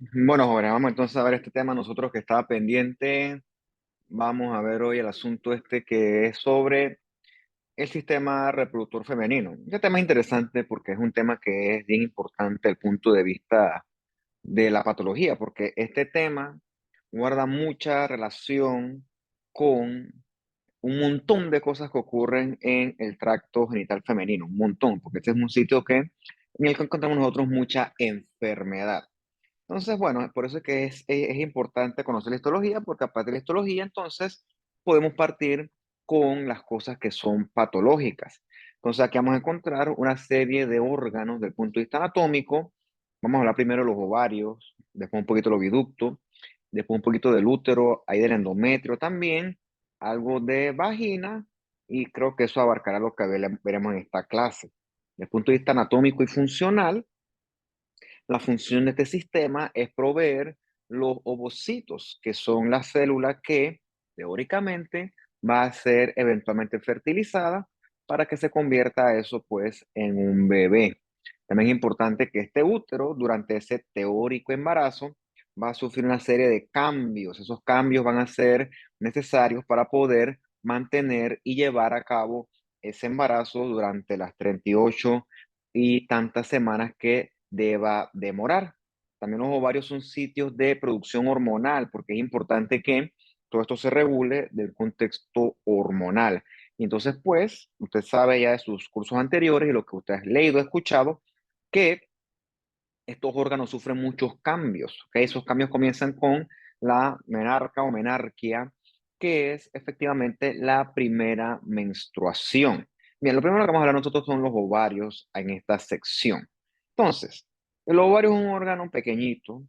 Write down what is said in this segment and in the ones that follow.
Bueno, jóvenes, vamos entonces a ver este tema. Nosotros que estaba pendiente, vamos a ver hoy el asunto este que es sobre el sistema reproductor femenino. Este tema es interesante porque es un tema que es bien importante desde el punto de vista de la patología, porque este tema guarda mucha relación con un montón de cosas que ocurren en el tracto genital femenino, un montón, porque este es un sitio en el que encontramos nosotros mucha enfermedad. Entonces, bueno, por eso es que es importante conocer la histología, porque aparte de la histología, entonces podemos partir con las cosas que son patológicas. Entonces, aquí vamos a encontrar una serie de órganos del punto de vista anatómico. Vamos a hablar primero de los ovarios, después un poquito del oviducto, después un poquito del útero, ahí del endometrio también, algo de vagina, y creo que eso abarcará lo que veremos en esta clase. Desde el punto de vista anatómico y funcional, la función de este sistema es proveer los ovocitos, que son las células que teóricamente va a ser eventualmente fertilizada para que se convierta eso pues en un bebé. También es importante que este útero durante ese teórico embarazo va a sufrir una serie de cambios. Esos cambios van a ser necesarios para poder mantener y llevar a cabo ese embarazo durante las 38 y tantas semanas que deba demorar. También los ovarios son sitios de producción hormonal, porque es importante que todo esto se regule del contexto hormonal. Y entonces, pues, usted sabe ya de sus cursos anteriores y lo que usted ha leído, escuchado, que estos órganos sufren muchos cambios. ¿Ok? Esos cambios comienzan con la menarca o menarquia, que es efectivamente la primera menstruación. Bien, lo primero que vamos a hablar nosotros son los ovarios en esta sección. Entonces, el ovario es un órgano pequeñito,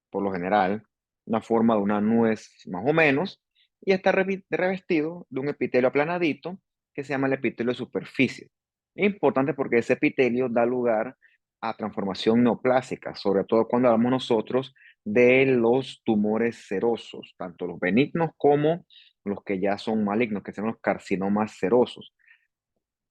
por lo general, una forma de una nuez más o menos, y está revestido de un epitelio aplanadito que se llama el epitelio de superficie. Es importante porque ese epitelio da lugar a transformación neoplásica, sobre todo cuando hablamos nosotros de los tumores serosos, tanto los benignos como los que ya son malignos, que son los carcinomas serosos.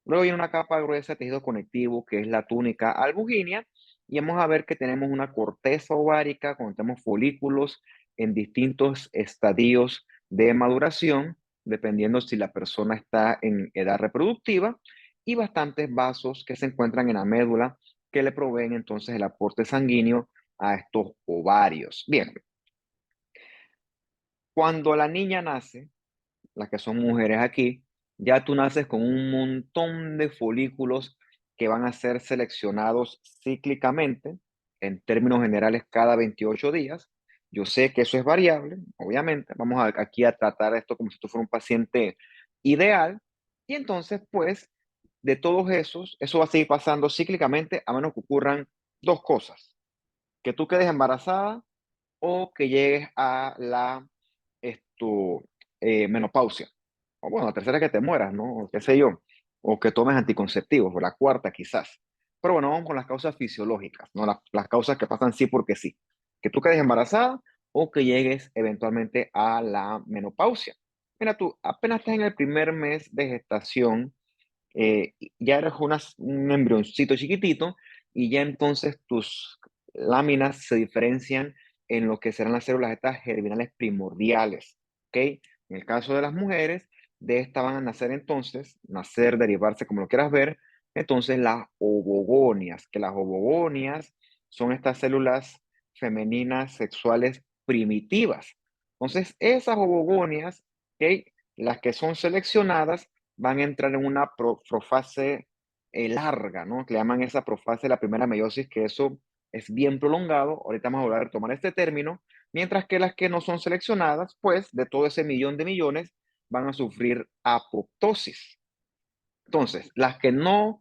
Luego viene una capa gruesa de tejido conectivo, que es la túnica albuginea, y vamos a ver que tenemos una corteza ovárica, tenemos folículos en distintos estadios de maduración, dependiendo si la persona está en edad reproductiva, y bastantes vasos que se encuentran en la médula que le proveen entonces el aporte sanguíneo a estos ovarios. Bien, cuando la niña nace, las que son mujeres aquí, ya tú naces con un montón de folículos que van a ser seleccionados cíclicamente, en términos generales cada 28 días. Yo sé que eso es variable, obviamente. Aquí a tratar esto como si tú fueras un paciente ideal. Y entonces, pues, de todos esos, eso va a seguir pasando cíclicamente a menos que ocurran dos cosas. Que tú quedes embarazada o que llegues a la esto, menopausia. O bueno, la tercera que te mueras, ¿no? O qué sé yo. O que tomes anticonceptivos, o la cuarta quizás. Pero bueno, vamos con las causas fisiológicas, ¿no? Las causas que pasan sí porque sí. Que tú quedes embarazada o que llegues eventualmente a la menopausia. Mira, tú apenas estás en el primer mes de gestación, ya eres un embrioncito chiquitito y ya entonces tus láminas se diferencian en lo que serán las células estas germinales primordiales, ¿ok? En el caso de las mujeres, de estas van a nacer entonces, nacer, derivarse, como lo quieras ver, entonces las ovogonias, que las ovogonias son estas células femeninas sexuales primitivas. Entonces, esas ovogonias, ¿ok? Las que son seleccionadas, van a entrar en una profase larga, ¿no? Que le llaman esa profase de la primera meiosis, que eso es bien prolongado. Ahorita vamos a volver a tomar este término. Mientras que las que no son seleccionadas, pues de todo ese millón de millones, van a sufrir apoptosis. Entonces, las que no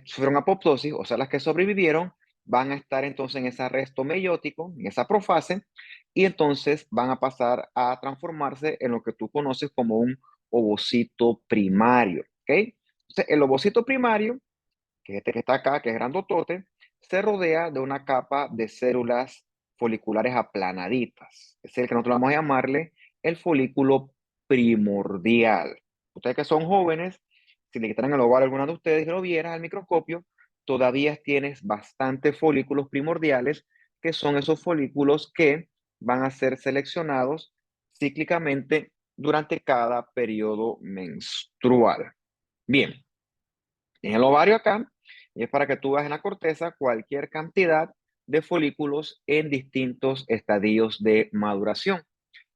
sufrieron apoptosis, o sea, las que sobrevivieron, van a estar entonces en ese arresto meiótico, en esa profase, y entonces van a pasar a transformarse en lo que tú conoces como un ovocito primario, ¿ok? Entonces, el ovocito primario, que es este que está acá, que es grandotote, se rodea de una capa de células foliculares aplanaditas. Es el que nosotros vamos a llamarle el folículo primordial. Ustedes que son jóvenes, si le quitaran el ovario a alguna de ustedes y lo vieras al microscopio, todavía tienes bastantes folículos primordiales que son esos folículos que van a ser seleccionados cíclicamente durante cada periodo menstrual. Bien, en el ovario acá es para que tú veas en la corteza cualquier cantidad de folículos en distintos estadios de maduración.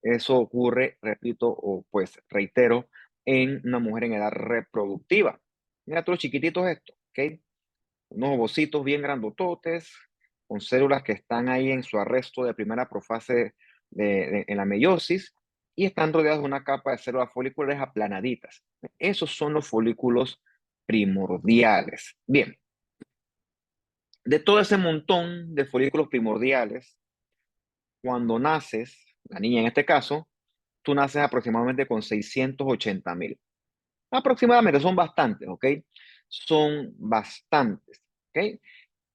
Eso ocurre, repito, o pues reitero, en una mujer en edad reproductiva. Mira tú los chiquititos estos, ¿ok? Unos ovocitos bien grandototes, con células que están ahí en su arresto de primera profase en la meiosis, y están rodeados de una capa de células foliculares aplanaditas. Esos son los folículos primordiales. Bien, de todo ese montón de folículos primordiales, cuando naces, la niña en este caso, tú naces aproximadamente con 680,000. Aproximadamente, son bastantes, ¿ok? Son bastantes, ¿ok?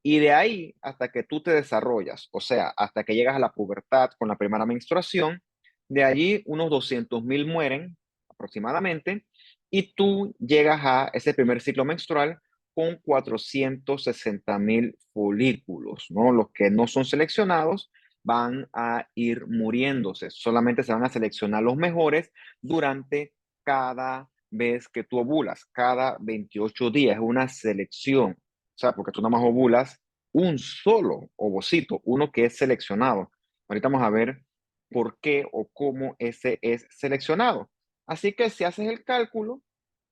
Y de ahí hasta que tú te desarrollas, o sea, hasta que llegas a la pubertad con la primera menstruación, de allí unos 200,000 mueren aproximadamente, y tú llegas a ese primer ciclo menstrual con 460,000 folículos, ¿no? Los que no son seleccionados van a ir muriéndose, solamente se van a seleccionar los mejores durante cada vez que tú ovulas, cada 28 días, es una selección. O sea, porque tú nada más ovulas un solo ovocito, uno que es seleccionado. Ahorita vamos a ver por qué o cómo ese es seleccionado. Así que si haces el cálculo,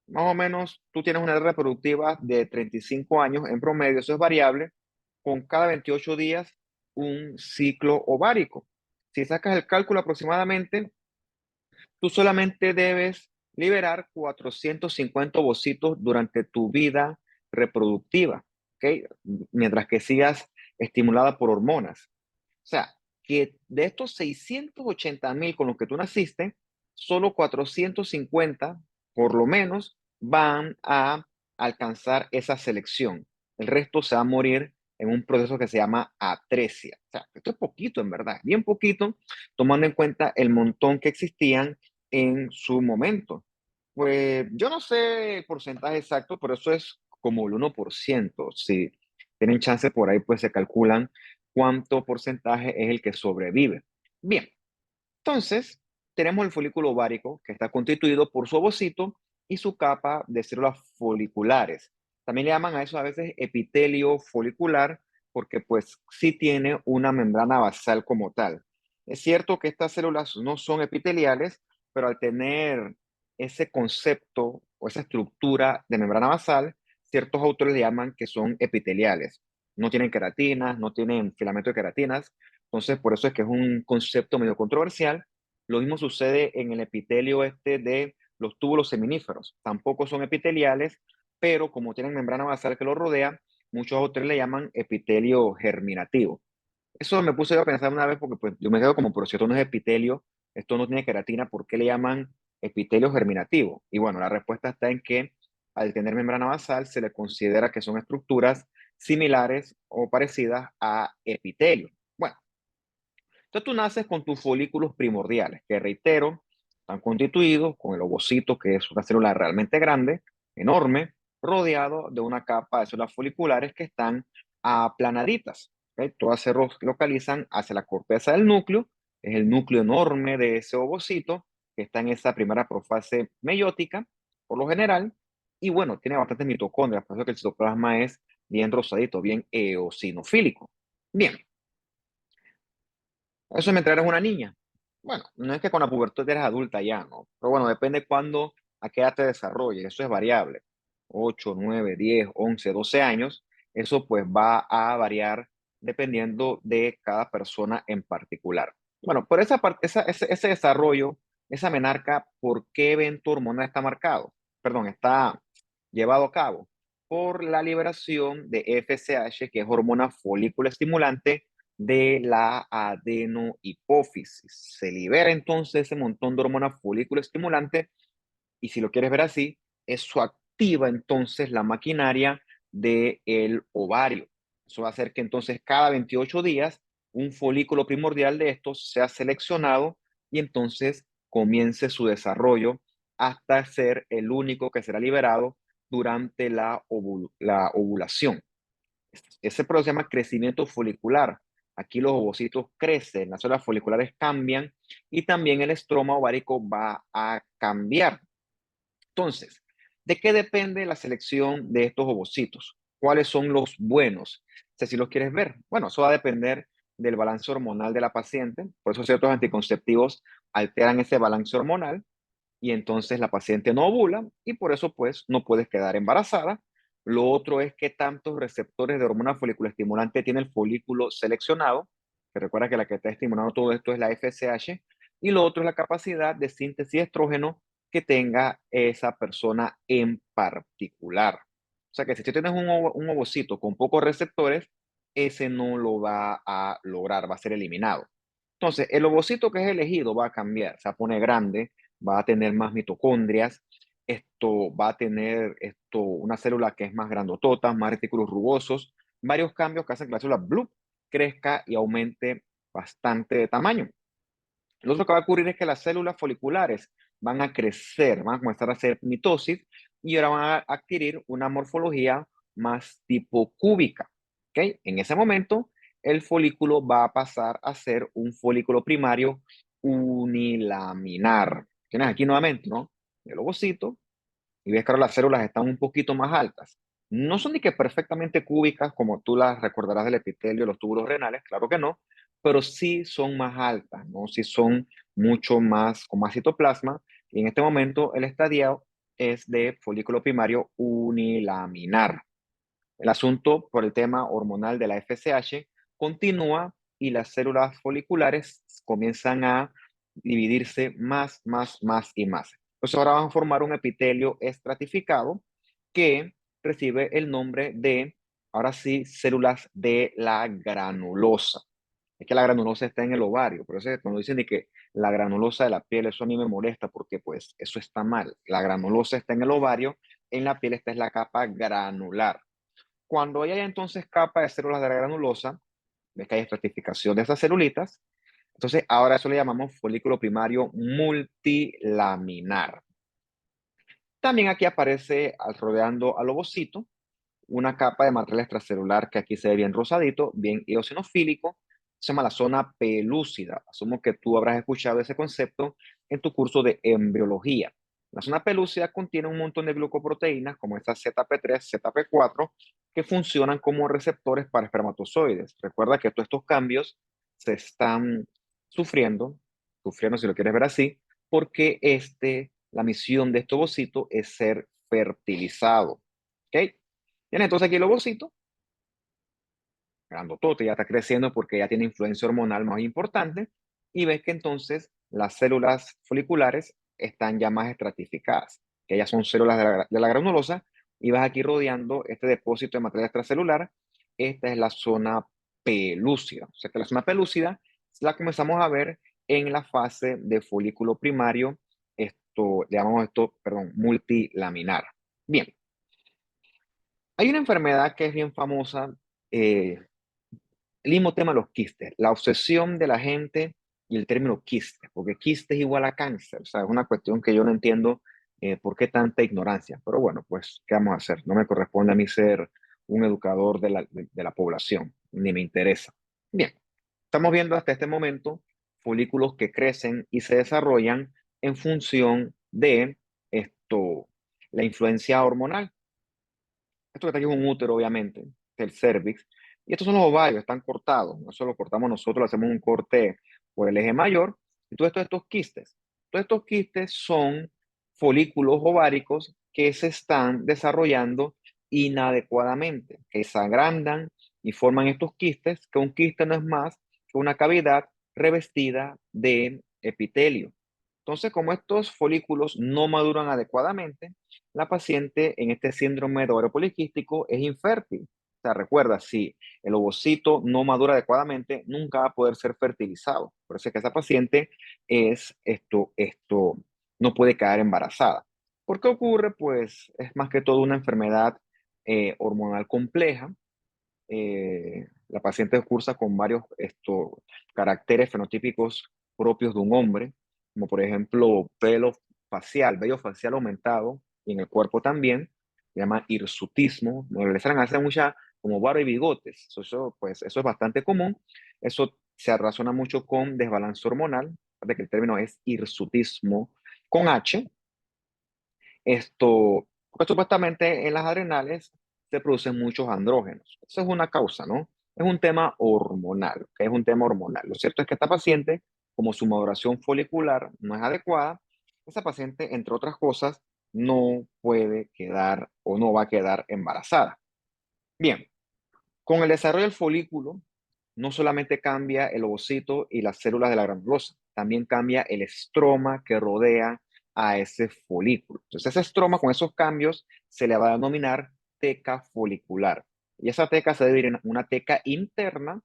más o menos tú tienes una edad reproductiva de 35 años en promedio, eso es variable, con cada 28 días un ciclo ovárico. Si sacas el cálculo aproximadamente, tú solamente debes liberar 450 ovocitos durante tu vida reproductiva, ¿ok? Mientras que sigas estimulada por hormonas. O sea, que de estos 680,000 con los que tú naciste, solo 450, por lo menos, van a alcanzar esa selección. El resto se va a morir en un proceso que se llama atresia. O sea, esto es poquito, en verdad, bien poquito, tomando en cuenta el montón que existían en su momento. Pues yo no sé el porcentaje exacto, pero eso es como el 1%. Si tienen chance por ahí, pues se calculan cuánto porcentaje es el que sobrevive. Bien, entonces tenemos el folículo ovárico que está constituido por su ovocito y su capa de células foliculares. También le llaman a eso a veces epitelio folicular porque pues sí tiene una membrana basal como tal. Es cierto que estas células no son epiteliales, pero al tener ese concepto o esa estructura de membrana basal, ciertos autores le llaman que son epiteliales. No tienen queratinas, no tienen filamento de queratinas, entonces por eso es que es un concepto medio controversial. Lo mismo sucede en el epitelio este de los túbulos seminíferos. Tampoco son epiteliales, pero como tienen membrana basal que los rodea, muchos autores le llaman epitelio germinativo. Eso me puse yo a pensar una vez porque pues, yo me quedo como, pero si esto no es epitelio, esto no tiene queratina, ¿por qué le llaman epitelio germinativo? Y bueno, la respuesta está en que al tener membrana basal se le considera que son estructuras similares o parecidas a epitelio. Bueno, entonces tú naces con tus folículos primordiales, que reitero, están constituidos con el ovocito, que es una célula realmente grande, enorme, rodeado de una capa de células foliculares que están aplanaditas. ¿Ok? Todas se localizan hacia la corteza del núcleo, es el núcleo enorme de ese ovocito, que está en esa primera profase meiótica, por lo general, y bueno, tiene bastantes mitocondrias, por eso que el citoplasma es bien rosadito, bien eosinofílico. Bien, eso mientras eres una niña. Bueno, no es que con la pubertad eres adulta ya, ¿no? Pero bueno, depende cuándo, a qué edad te desarrolles. Eso es variable. 8, 9, 10, 11, 12 años. Eso pues va a variar dependiendo de cada persona en particular. Bueno, por esa parte, ese desarrollo, esa menarca, ¿por qué evento hormonal está marcado? Perdón, está llevado a cabo por la liberación de FSH, que es hormona folículo estimulante de la adenohipófisis. Se libera entonces ese montón de hormona folículo estimulante y si lo quieres ver así, eso activa entonces la maquinaria del ovario. Eso va a hacer que entonces cada 28 días un folículo primordial de estos sea seleccionado y entonces comience su desarrollo hasta ser el único que será liberado durante la ovulación. Ese proceso se llama crecimiento folicular. Aquí los ovocitos crecen, las células foliculares cambian y también el estroma ovárico va a cambiar. Entonces, ¿de qué depende la selección de estos ovocitos? ¿Cuáles son los buenos? O sea, si los quieres ver, bueno, eso va a depender del balance hormonal de la paciente. Por eso ciertos anticonceptivos alteran ese balance hormonal y entonces la paciente no ovula y por eso pues no puedes quedar embarazada. Lo otro es que tantos receptores de hormona folículo estimulante tiene el folículo seleccionado, que recuerda que la que está estimulando todo esto es la FSH, y lo otro es la capacidad de síntesis de estrógeno que tenga esa persona en particular. O sea que si tú tienes un ovocito con pocos receptores, ese no lo va a lograr, va a ser eliminado. Entonces, el ovocito que es elegido va a cambiar, se va a poner grande, va a tener más mitocondrias, esto va a tener una célula que es más grandotota, más retículos rugosos, varios cambios que hacen que la célula blue crezca y aumente bastante de tamaño. Lo otro que va a ocurrir es que las células foliculares van a crecer, van a comenzar a hacer mitosis y ahora van a adquirir una morfología más tipo cúbica. ¿Ok? En ese momento, el folículo va a pasar a ser un folículo primario unilaminar. Tienes aquí nuevamente, ¿no? El ovocito, y ves que ahora las células están un poquito más altas. No son ni que perfectamente cúbicas como tú las recordarás del epitelio, los túbulos renales, claro que no, pero sí son más altas, ¿no? Sí son mucho más, con más citoplasma, y en este momento el estadio es de folículo primario unilaminar. El asunto por el tema hormonal de la FSH continúa y las células foliculares comienzan a dividirse más y más. Entonces ahora van a formar un epitelio estratificado que recibe el nombre de, ahora sí, células de la granulosa. Es que la granulosa está en el ovario, por eso es cuando dicen de que la granulosa de la piel, eso a mí me molesta porque pues eso está mal. La granulosa está en el ovario, en la piel esta es la capa granular. Cuando hay entonces capa de células de la granulosa, ves que hay estratificación de esas celulitas, entonces ahora eso le llamamos folículo primario multilaminar. También aquí aparece rodeando al ovocito una capa de material extracelular que aquí se ve bien rosadito, bien eosinofílico, se llama la zona pelúcida. Asumo que tú habrás escuchado ese concepto en tu curso de embriología. La zona pelúcida contiene un montón de glucoproteínas como estas ZP3, ZP4, que funcionan como receptores para espermatozoides. Recuerda que todos estos cambios se están sufriendo, sufriendo si lo quieres ver así, porque la misión de este ovocito es ser fertilizado. ¿Ok? Tiene entonces aquí el ovocito, grandotote, ya está creciendo porque ya tiene influencia hormonal más importante, y ves que entonces las células foliculares están ya más estratificadas, que ya son células de la granulosa, y vas aquí rodeando este depósito de material extracelular. Esta es la zona pelúcida. O sea que la zona pelúcida la comenzamos a ver en la fase de folículo primario, le llamamos esto, perdón, multilaminar. Bien, hay una enfermedad que es bien famosa, eh, el mismo tema de los quistes, la obsesión de la gente y el término quiste, porque quiste es igual a cáncer, o sea, es una cuestión que yo no entiendo por qué tanta ignorancia, pero bueno, pues, ¿qué vamos a hacer? No me corresponde a mí ser un educador de la población, ni me interesa. Bien, estamos viendo hasta este momento folículos que crecen y se desarrollan en función de la influencia hormonal. Esto que está aquí es un útero, obviamente, el cervix. Y estos son los ovarios, están cortados. No solo cortamos nosotros, hacemos un corte por el eje mayor. Y todos estos quistes. Todos estos quistes son folículos ováricos que se están desarrollando inadecuadamente, que se agrandan y forman estos quistes, que un quiste no es más que una cavidad revestida de epitelio. Entonces, como estos folículos no maduran adecuadamente, la paciente en este síndrome de ovario poliquístico es infértil. O sea, recuerda, si el ovocito no madura adecuadamente, nunca va a poder ser fertilizado. Por eso es que esa paciente no puede quedar embarazada. ¿Por qué ocurre? Pues es más que todo una enfermedad hormonal compleja. La paciente cursa con varios caracteres fenotípicos propios de un hombre, como por ejemplo pelo facial, vello facial aumentado, y en el cuerpo también, se llama hirsutismo. Le hace mucha como barba y bigotes. Pues, eso es bastante común. Eso se relaciona mucho con desbalance hormonal, de que el término es hirsutismo con H. Porque supuestamente en las adrenales se producen muchos andrógenos. Eso es una causa, ¿no? Es un tema hormonal, que es un tema hormonal. Lo cierto es que esta paciente, como su maduración folicular no es adecuada, esa paciente, entre otras cosas, no puede quedar o no va a quedar embarazada. Bien, con el desarrollo del folículo, no solamente cambia el ovocito y las células de la granulosa, también cambia el estroma que rodea a ese folículo. Entonces, ese estroma con esos cambios se le va a denominar teca folicular. Y esa teca se divide en una teca interna,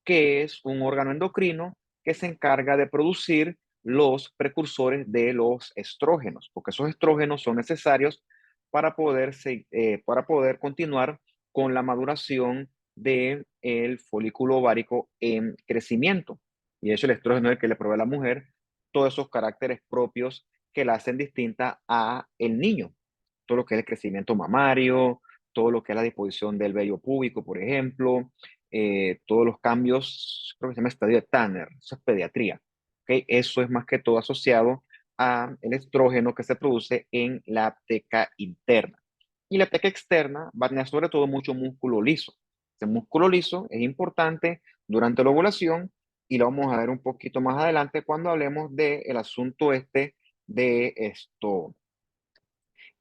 que es un órgano endocrino que se encarga de producir los precursores de los estrógenos, porque esos estrógenos son necesarios para poder continuar con la maduración del folículo ovárico en crecimiento. Y de hecho el estrógeno es el que le provee a la mujer todos esos caracteres propios que la hacen distinta a el niño. Todo lo que es el crecimiento mamario, todo lo que es la disposición del vello púbico, por ejemplo, todos los cambios, creo que se llama estadio de Tanner, eso es pediatría. ¿Okay? Eso es más que todo asociado a el estrógeno que se produce en la teca interna. Y la teca externa va a tener sobre todo mucho músculo liso. Ese músculo liso es importante durante la ovulación y lo vamos a ver un poquito más adelante cuando hablemos del asunto de esto,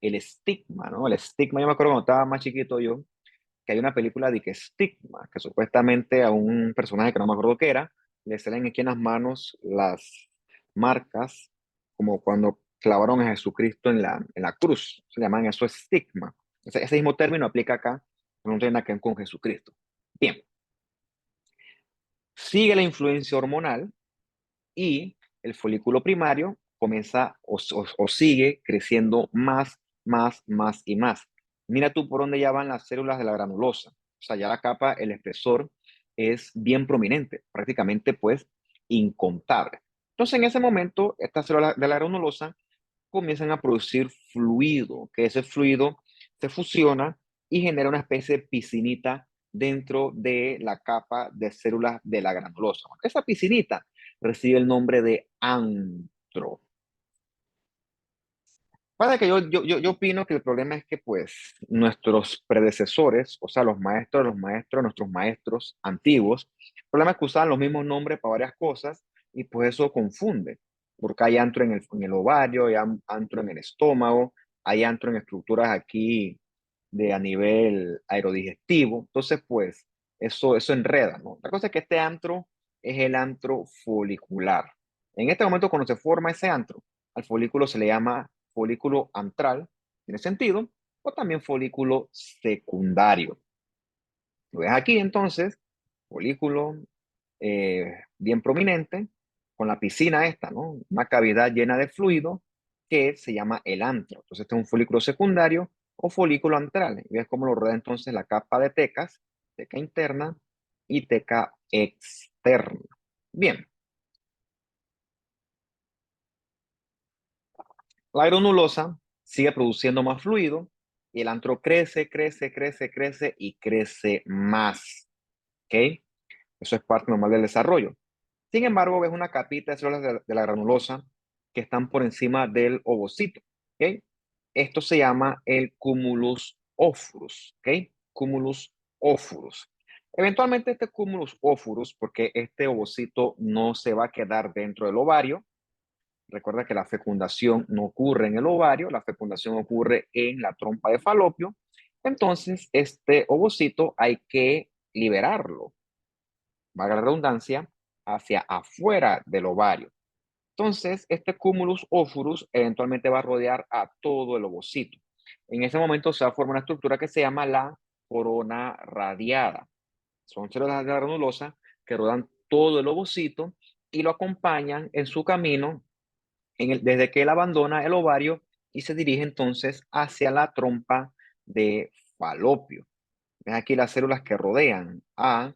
el estigma, ¿no? El estigma, yo me acuerdo cuando estaba más chiquito yo, que hay una película de que estigma, que supuestamente a un personaje que no me acuerdo qué era, le salen aquí en las manos las marcas, como cuando clavaron a Jesucristo en la cruz. Se llaman eso estigma. Ese mismo término aplica acá, pero no tiene nada que ver con Jesucristo. Bien, sigue la influencia hormonal y el folículo primario comienza o sigue creciendo más y más. Mira tú por dónde ya van las células de la granulosa. O sea, ya la capa, el espesor es bien prominente, prácticamente pues incontable. Entonces en ese momento, estas células de la granulosa comienzan a producir fluido, que ese fluido se fusiona y genera una especie de piscinita dentro de la capa de células de la granulosa. Esa piscinita recibe el nombre de antro. Para que yo opino que el problema es que pues nuestros predecesores, o sea, los maestros, nuestros maestros antiguos, el problema es que usaban los mismos nombres para varias cosas y pues eso confunde, porque hay antro en el ovario, hay antro en el estómago, hay antro en estructuras aquí de a nivel aerodigestivo, entonces pues eso enreda, ¿no? La cosa es que este antro es el antro folicular. En este momento cuando se forma ese antro, al folículo se le llama folículo antral, tiene sentido, o también folículo secundario. Lo ves aquí entonces, folículo bien prominente, con la piscina esta, ¿no? Una cavidad llena de fluido que se llama el antro. Entonces este es un folículo secundario o folículo antral. Y ves cómo lo rodea entonces la capa de tecas, teca interna y teca externa. Bien, la granulosa sigue produciendo más fluido y el antro crece y crece más. ¿Ok? Eso es parte normal del desarrollo. Sin embargo, ves una capita de células de la granulosa que están por encima del ovocito. ¿Ok? Esto se llama el cumulus ophorus. ¿Ok? Cumulus ophorus. Eventualmente este cumulus ophorus, porque este ovocito no se va a quedar dentro del ovario. Recuerda que la fecundación no ocurre en el ovario, la fecundación ocurre en la trompa de falopio. Entonces, este ovocito hay que liberarlo, valga la redundancia, hacia afuera del ovario. Entonces, este cumulus ophorus eventualmente va a rodear a todo el ovocito. En ese momento se va a formar una estructura que se llama la corona radiada. Son células de la granulosa que rodean todo el ovocito y lo acompañan en su camino desde que él abandona el ovario y se dirige entonces hacia la trompa de falopio. Ven aquí las células que rodean a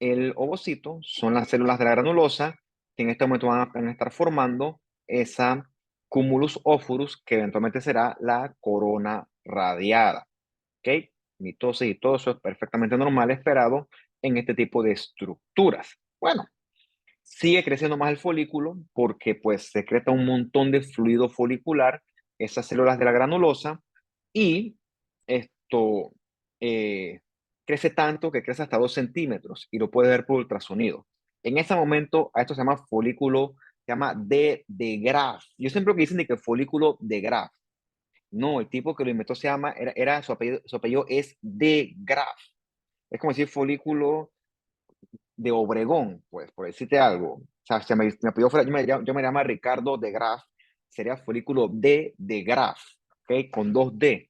el ovocito, son las células de la granulosa, que en este momento van a estar formando esa cumulus ophorus, que eventualmente será la corona radiada. ¿Ok? mitosis y todo eso es perfectamente normal, esperado en este tipo de estructuras. Bueno, sigue creciendo más el folículo porque pues secreta un montón de fluido folicular, esas células de la granulosa, y esto eh, crece tanto que crece hasta 2 centímetros y lo puedes ver por ultrasonido. En ese momento, a esto se llama folículo, se llama de Graaf. Yo siempre que dicen de que folículo de Graaf. No, el tipo que lo inventó se llama, su apellido es de Graaf. Es como decir folículo de Obregón, pues, por decirte algo. O sea, si me apellido fuera, yo me llamo Ricardo de Graaf, sería folículo de Graaf, ¿ok? Con 2D.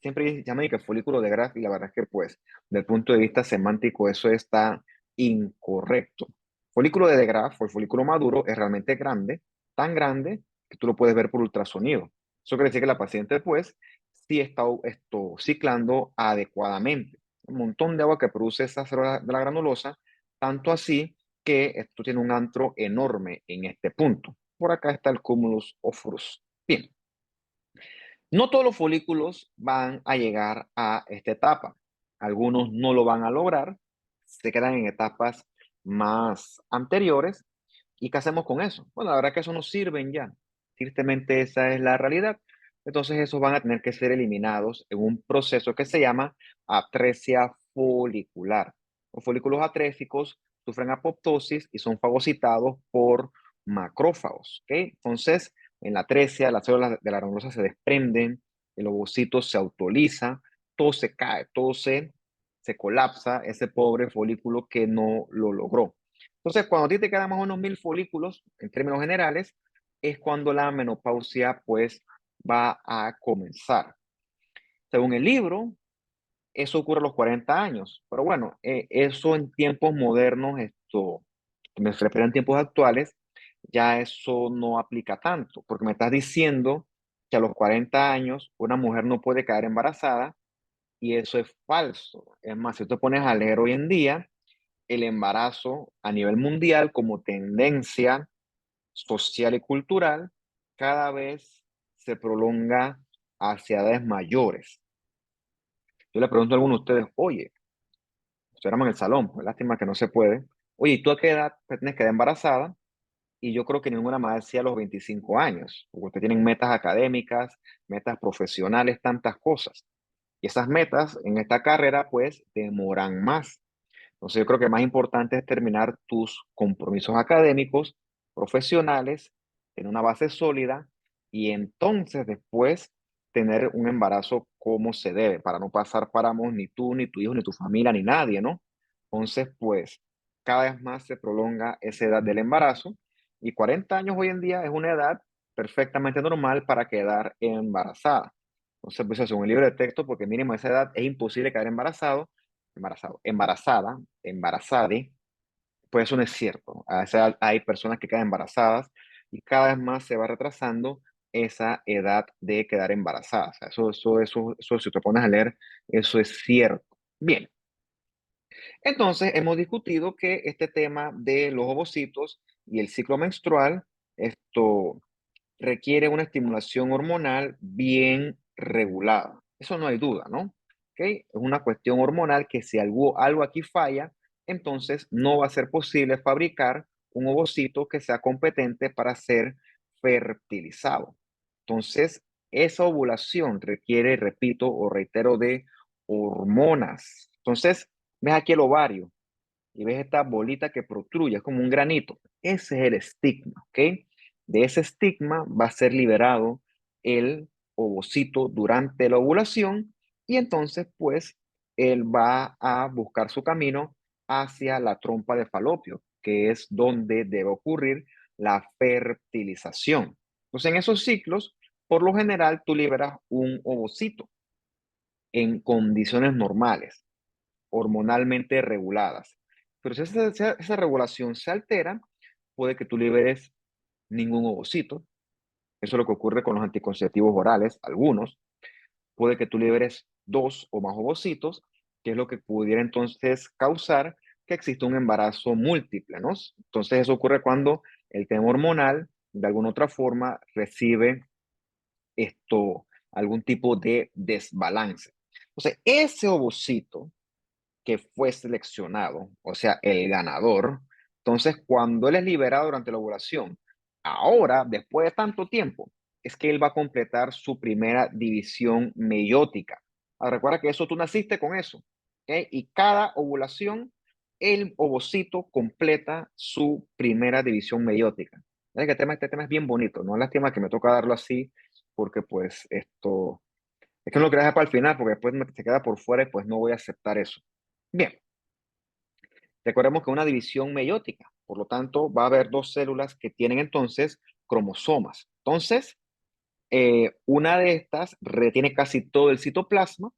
Siempre se llama que folículo de Graaf y la verdad es que, pues, desde el punto de vista semántico, eso está incorrecto. Folículo de Graaf o el folículo maduro es realmente grande, tan grande que tú lo puedes ver por ultrasonido. Eso quiere decir que la paciente, pues, sí está ciclando adecuadamente. Un montón de agua que produce esa célula de la granulosa, tanto así que esto tiene un antro enorme en este punto. Por acá está el cúmulus ofrus. Bien, no todos los folículos van a llegar a esta etapa. Algunos no lo van a lograr, se quedan en etapas más anteriores. ¿Y qué hacemos con eso? Bueno, la verdad que eso no sirven ya. Tristemente esa es la realidad. Entonces esos van a tener que ser eliminados en un proceso que se llama atresia folicular. Los folículos atréficos sufren apoptosis y son fagocitados por macrófagos. ¿Ok? Entonces, en la atresia, las células de la granulosa se desprenden, el ovocito se autoriza, todo se cae, se colapsa, ese pobre folículo que no lo logró. Entonces, cuando a ti te quedan más o menos 1000 folículos, en términos generales, es cuando la menopausia pues va a comenzar. Según el libro, eso ocurre a los 40 años, pero bueno, eso en tiempos modernos, me refiero en tiempos actuales, ya eso no aplica tanto, porque me estás diciendo que a los 40 años una mujer no puede quedar embarazada y eso es falso. Es más, si te pones a leer hoy en día, el embarazo a nivel mundial como tendencia social y cultural cada vez se prolonga hacia edades mayores. Yo le pregunto a algunos de ustedes, oye, estuviéramos en el salón, pues lástima que no se puede. Oye, ¿y tú a qué edad te tienes que quedar embarazada? Y yo creo que ninguna más decía a los 25 años, porque ustedes tienen metas académicas, metas profesionales, tantas cosas. Y esas metas en esta carrera, pues, demoran más. Entonces, yo creo que más importante es terminar tus compromisos académicos, profesionales, en una base sólida y entonces después tener un embarazo como se debe, para no pasar páramos ni tú, ni tu hijo, ni tu familia, ni nadie, ¿no? Entonces, pues, cada vez más se prolonga esa edad del embarazo y 40 años hoy en día es una edad perfectamente normal para quedar embarazada. Entonces, pues, según el libro de texto, porque mínimo a esa edad es imposible quedar embarazada, pues eso no es cierto. A esa edad hay personas que quedan embarazadas y cada vez más se va retrasando esa edad de quedar embarazada. O sea, eso, si te pones a leer, eso es cierto. Bien, entonces hemos discutido que este tema de los ovocitos y el ciclo menstrual, esto requiere una estimulación hormonal bien regulada. Eso no hay duda, ¿no? ¿Ok? Es una cuestión hormonal que si algo aquí falla, entonces no va a ser posible fabricar un ovocito que sea competente para ser fertilizado. Entonces, esa ovulación requiere, repito o reitero, de hormonas. Entonces, ves aquí el ovario y ves esta bolita que protruye, es como un granito. Ese es el estigma, ¿ok? De ese estigma va a ser liberado el ovocito durante la ovulación y entonces pues él va a buscar su camino hacia la trompa de falopio, que es donde debe ocurrir la fertilización. Entonces en esos ciclos, por lo general, tú liberas un ovocito en condiciones normales hormonalmente reguladas. Pero si esa regulación se altera, puede que tú liberes ningún ovocito. Eso es lo que ocurre con los anticonceptivos orales, algunos. Puede que tú liberes dos o más ovocitos, que es lo que pudiera entonces causar que exista un embarazo múltiple, ¿no? Entonces eso ocurre cuando el tema hormonal, de alguna otra forma, recibe algún tipo de desbalance. Entonces, ese ovocito que fue seleccionado, o sea, el ganador, entonces cuando él es liberado durante la ovulación, ahora, después de tanto tiempo, es que él va a completar su primera división meiótica. Recuerda que eso tú naciste con eso, ¿ok? Y cada ovulación, el ovocito completa su primera división meiótica. ¿Ves que este tema es bien bonito, no? Lástima que me toca darlo así, porque pues esto, es que no lo quería dejar para el final, porque después se queda por fuera y pues no voy a aceptar eso. Bien, recordemos que una división meiótica, por lo tanto, va a haber dos células que tienen entonces cromosomas. Entonces, una de estas retiene casi todo el citoplasma,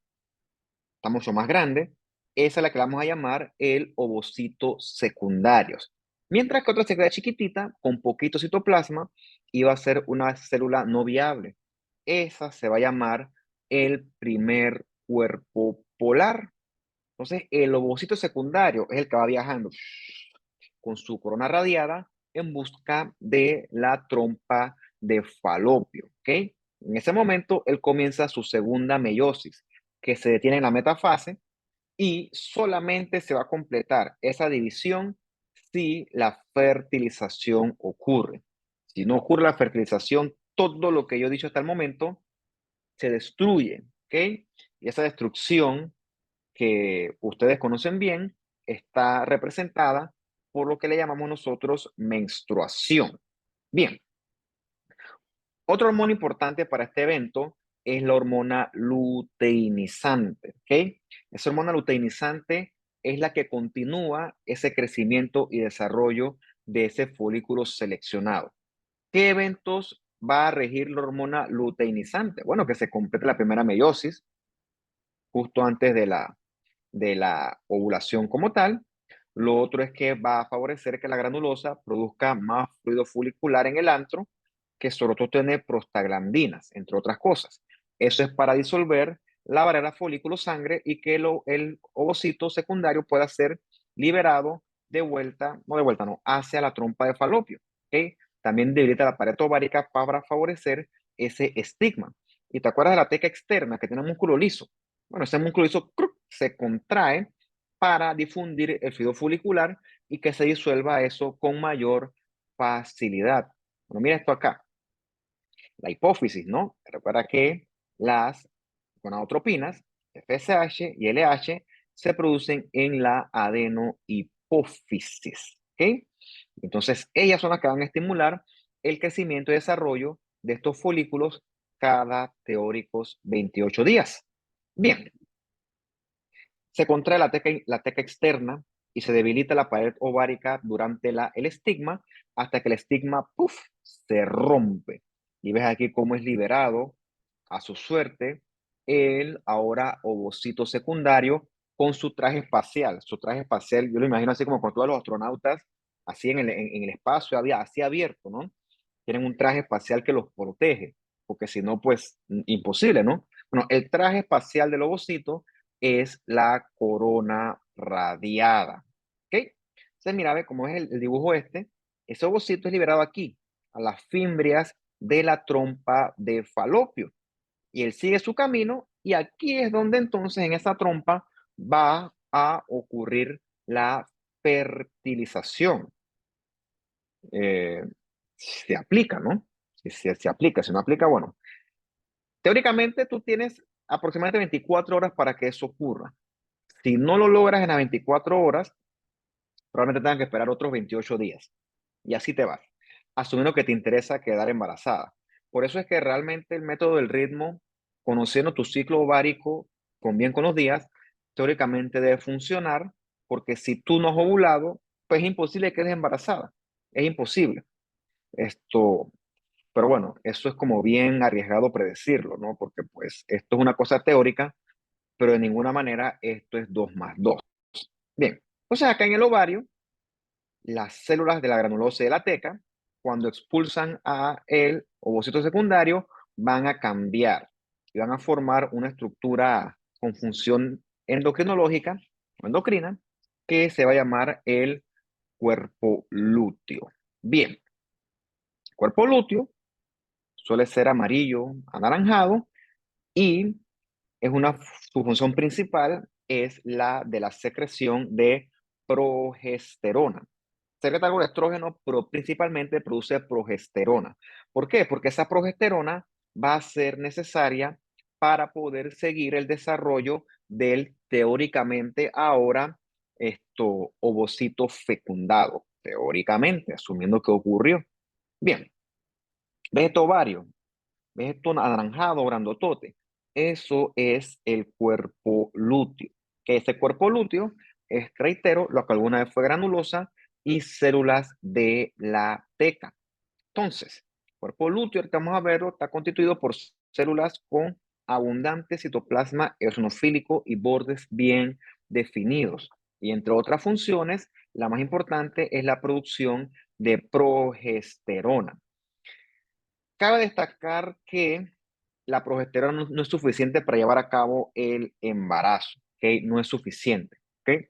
está mucho más grande. Esa es la que vamos a llamar el ovocito secundarios. Mientras que otra se queda chiquitita, con poquito citoplasma, y va a ser una célula no viable. Esa se va a llamar el primer cuerpo polar. Entonces, el ovocito secundario es el que va viajando con su corona radiada en busca de la trompa de Falopio, ¿ok? En ese momento, él comienza su segunda meiosis, que se detiene en la metafase y solamente se va a completar esa división si la fertilización ocurre. Si no ocurre la fertilización, todo lo que yo he dicho hasta el momento se destruye, ¿ok? Y esa destrucción que ustedes conocen bien, está representada por lo que le llamamos nosotros menstruación. Bien, otro hormona importante para este evento es la hormona luteinizante, ¿ok? Esa hormona luteinizante es la que continúa ese crecimiento y desarrollo de ese folículo seleccionado. ¿Qué eventos va a regir la hormona luteinizante? Bueno, que se complete la primera meiosis justo antes de la ovulación como tal. Lo otro es que va a favorecer que la granulosa produzca más fluido folicular en el antro, que sobre todo tiene prostaglandinas, entre otras cosas. Eso es para disolver la barrera folículo-sangre y que el ovocito secundario pueda ser liberado de vuelta, no de vuelta, no, hacia la trompa de falopio. ¿Ok? También debilita la pared ovárica para favorecer ese estigma. ¿Y te acuerdas de la teca externa que tiene un músculo liso? Bueno, ese músculo liso se contrae para difundir el fluido folicular y que se disuelva eso con mayor facilidad. Bueno, mira esto acá, la hipófisis, ¿no? Recuerda que las gonadotropinas, FSH y LH, se producen en la adenohipófisis, ¿ok? Entonces, ellas son las que van a estimular el crecimiento y desarrollo de estos folículos cada teóricos 28 días. Bien, se contrae la teca externa y se debilita la pared ovárica durante el estigma hasta que el estigma, ¡puf!, se rompe. Y ves aquí cómo es liberado a su suerte el ahora ovocito secundario con su traje espacial. Su traje espacial, yo lo imagino así como con todos los astronautas, así en el espacio, así abierto, ¿no? Tienen un traje espacial que los protege, porque si no, pues imposible, ¿no? Bueno, el traje espacial del ovocito es la corona radiada. ¿Ok? Entonces, mira, ve cómo es el dibujo este. Ese ovocito es liberado aquí, a las fimbrias de la trompa de Falopio. Y él sigue su camino y aquí es donde entonces en esa trompa va a ocurrir la fertilización. Eh, se aplica, ¿no? Se aplica, si no aplica, bueno. Teóricamente tú tienes aproximadamente 24 horas para que eso ocurra. Si no lo logras en las 24 horas, probablemente tengan que esperar otros 28 días. Y así te vas, asumiendo que te interesa quedar embarazada. Por eso es que realmente el método del ritmo, conociendo tu ciclo ovárico con bien con los días, teóricamente debe funcionar, porque si tú no has ovulado, pues es imposible que quedes embarazada. Es imposible. Esto, pero bueno, eso es como bien arriesgado predecirlo, ¿no? Porque pues esto es una cosa teórica, pero de ninguna manera esto es 2 más 2. Bien, entonces acá en el ovario, las células de la granulosa y de la teca, cuando expulsan a el ovocito secundario, van a cambiar y van a formar una estructura con función endocrinológica o endocrina que se va a llamar el cuerpo lúteo. Bien, cuerpo lúteo suele ser amarillo, anaranjado y su función principal es la de la secreción de progesterona. Secreta algo de estrógeno, pero principalmente produce progesterona. ¿Por qué? Porque esa progesterona va a ser necesaria para poder seguir el desarrollo del teóricamente ahora ovocito fecundado. Teóricamente, asumiendo que ocurrió. Bien, ¿ves este ovario? ¿Ves esto anaranjado, grandotote? Eso es el cuerpo lúteo. Que ese cuerpo lúteo es, reitero, lo que alguna vez fue granulosa y células de la teca. Entonces, el cuerpo lúteo, que vamos a verlo, está constituido por células con abundante citoplasma eosinofílico y bordes bien definidos. Y entre otras funciones, la más importante es la producción de progesterona. Cabe destacar que la progesterona no es suficiente para llevar a cabo el embarazo, ¿ok? No es suficiente, ¿ok?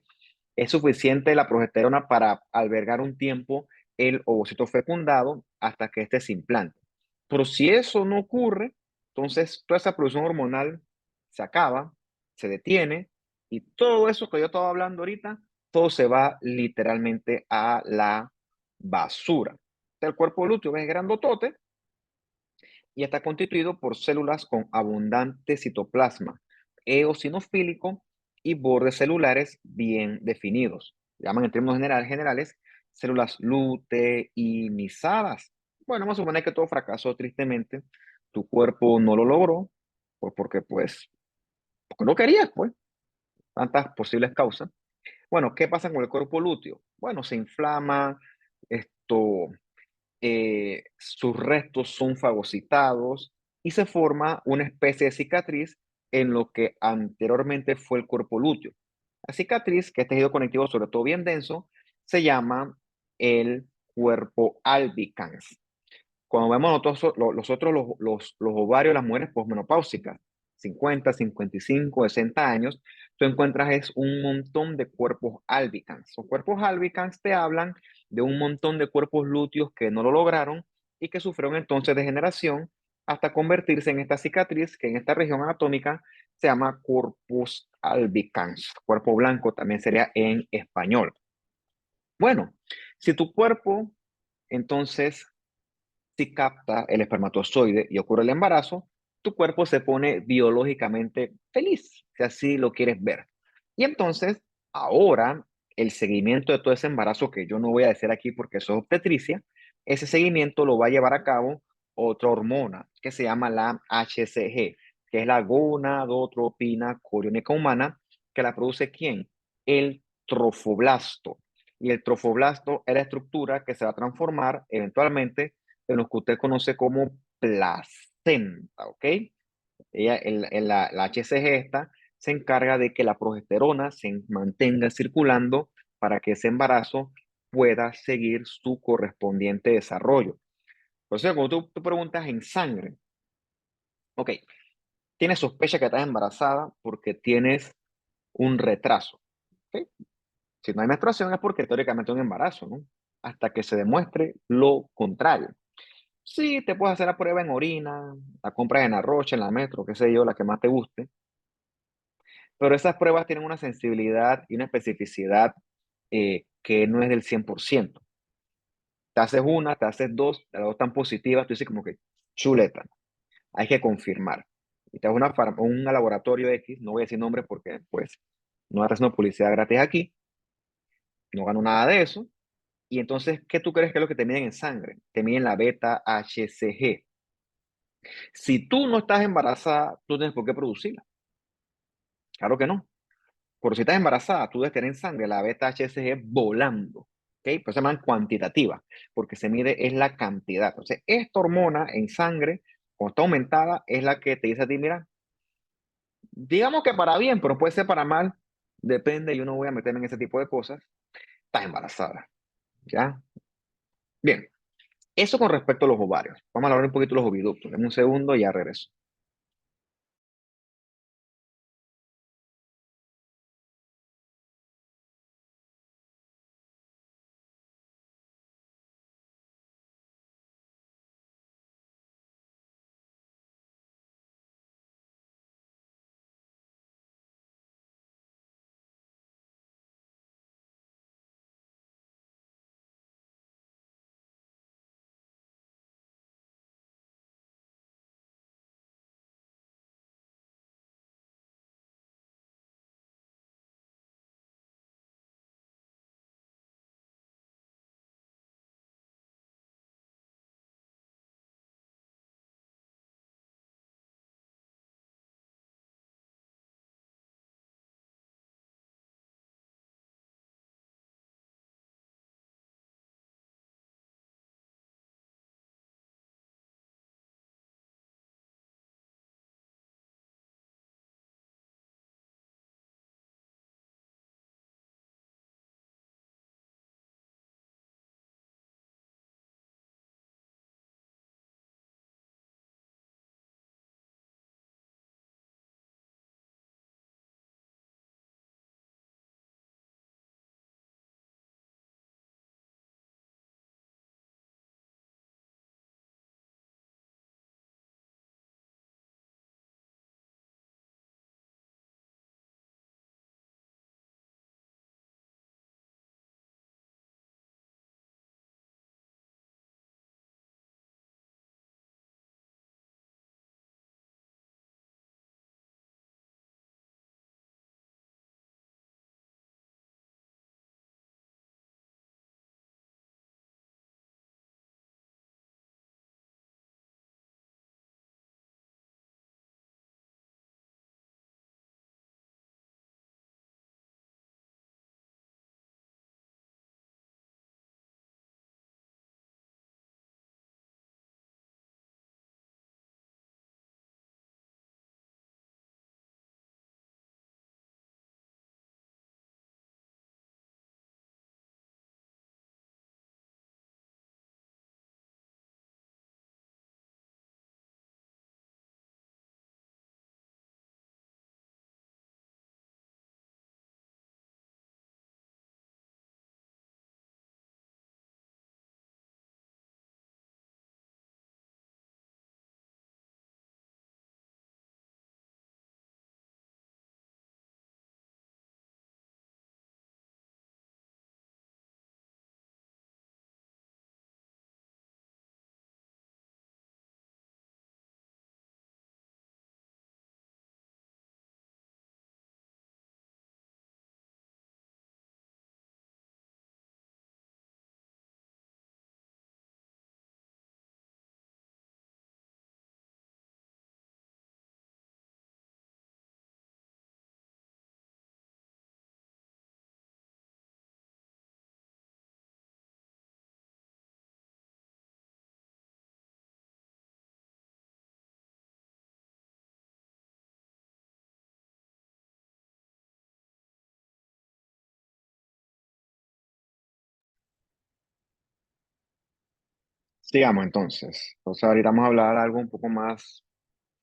Es suficiente la progesterona para albergar un tiempo el ovocito fecundado hasta que éste se implante. Pero si eso no ocurre, entonces toda esa producción hormonal se acaba, se detiene y todo eso que yo estaba hablando ahorita, todo se va literalmente a la basura. El cuerpo lúteo es grandotote y está constituido por células con abundante citoplasma eosinofílico y bordes celulares bien definidos. Llaman en términos generales células luteinizadas. Bueno, vamos a suponer que todo fracasó tristemente. Tu cuerpo no lo logró, porque pues, porque no querías, pues, tantas posibles causas. Bueno, ¿qué pasa con el cuerpo lúteo? Bueno, se inflama, esto sus restos son fagocitados y se forma una especie de cicatriz en lo que anteriormente fue el cuerpo lúteo. La cicatriz, que es tejido conectivo sobre todo bien denso, se llama el cuerpo albicans. Cuando vemos nosotros, los ovarios de las mujeres posmenopáusicas, 50, 55, 60 años, tú encuentras es un montón de cuerpos albicans. Los cuerpos albicans te hablan de un montón de cuerpos lúteos que no lo lograron y que sufrieron entonces degeneración hasta convertirse en esta cicatriz que en esta región anatómica se llama corpus albicans. Cuerpo blanco también sería en español. Bueno, si tu cuerpo entonces si capta el espermatozoide y ocurre el embarazo, tu cuerpo se pone biológicamente feliz, si así lo quieres ver. Y entonces, ahora, el seguimiento de todo ese embarazo, que yo no voy a decir aquí porque eso es obstetricia, ese seguimiento lo va a llevar a cabo otra hormona que se llama la HCG, que es la gonadotropina coriónica humana, que la produce ¿quién? El trofoblasto. Y el trofoblasto es la estructura que se va a transformar eventualmente en lo que usted conoce como placenta, ¿ok? La HCG esta se encarga de que la progesterona se mantenga circulando para que ese embarazo pueda seguir su correspondiente desarrollo. O sea, cuando tú preguntas en sangre, ok, tienes sospecha que estás embarazada porque tienes un retraso, ¿ok? Si no hay menstruación es porque teóricamente es un embarazo, ¿no? Hasta que se demuestre lo contrario. Sí, te puedes hacer la prueba en orina, la compras en la Roche, en la Metro, qué sé yo, la que más te guste, pero esas pruebas tienen una sensibilidad y una especificidad que no es del 100%. Te haces una, te haces dos, las dos están positivas, tú dices como que chuleta, hay que confirmar. Y te vas a un laboratorio X, no voy a decir nombre porque pues no haces una publicidad gratis aquí, no gano nada de eso. Y entonces, ¿qué tú crees que es lo que te miden en sangre? Te miden la beta HCG. Si tú no estás embarazada, tú tienes por qué producirla. Claro que no. Por si estás embarazada, tú debes tener en sangre la beta HCG volando. ¿Ok? Pues se llama cuantitativa, porque se mide es la cantidad. Entonces, esta hormona en sangre, cuando está aumentada, es la que te dice a ti, mira, digamos que para bien, pero puede ser para mal, depende, yo no voy a meterme en ese tipo de cosas, estás embarazada. ¿Ya? Bien, eso con respecto a los ovarios. Vamos a hablar un poquito de los oviductos. En un segundo y ya regreso. Sigamos entonces. Entonces ahorita vamos a hablar algo un poco más,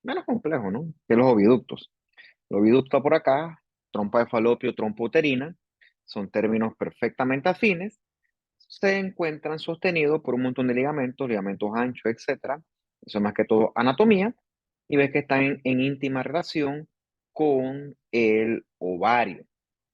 menos complejo, ¿no? Que los oviductos. El oviducto por acá, trompa de falopio, trompa uterina, son términos perfectamente afines. Se encuentran sostenidos por un montón de ligamentos, ligamentos anchos, etcétera. Eso es más que todo anatomía. Y ves que están en íntima relación con el ovario.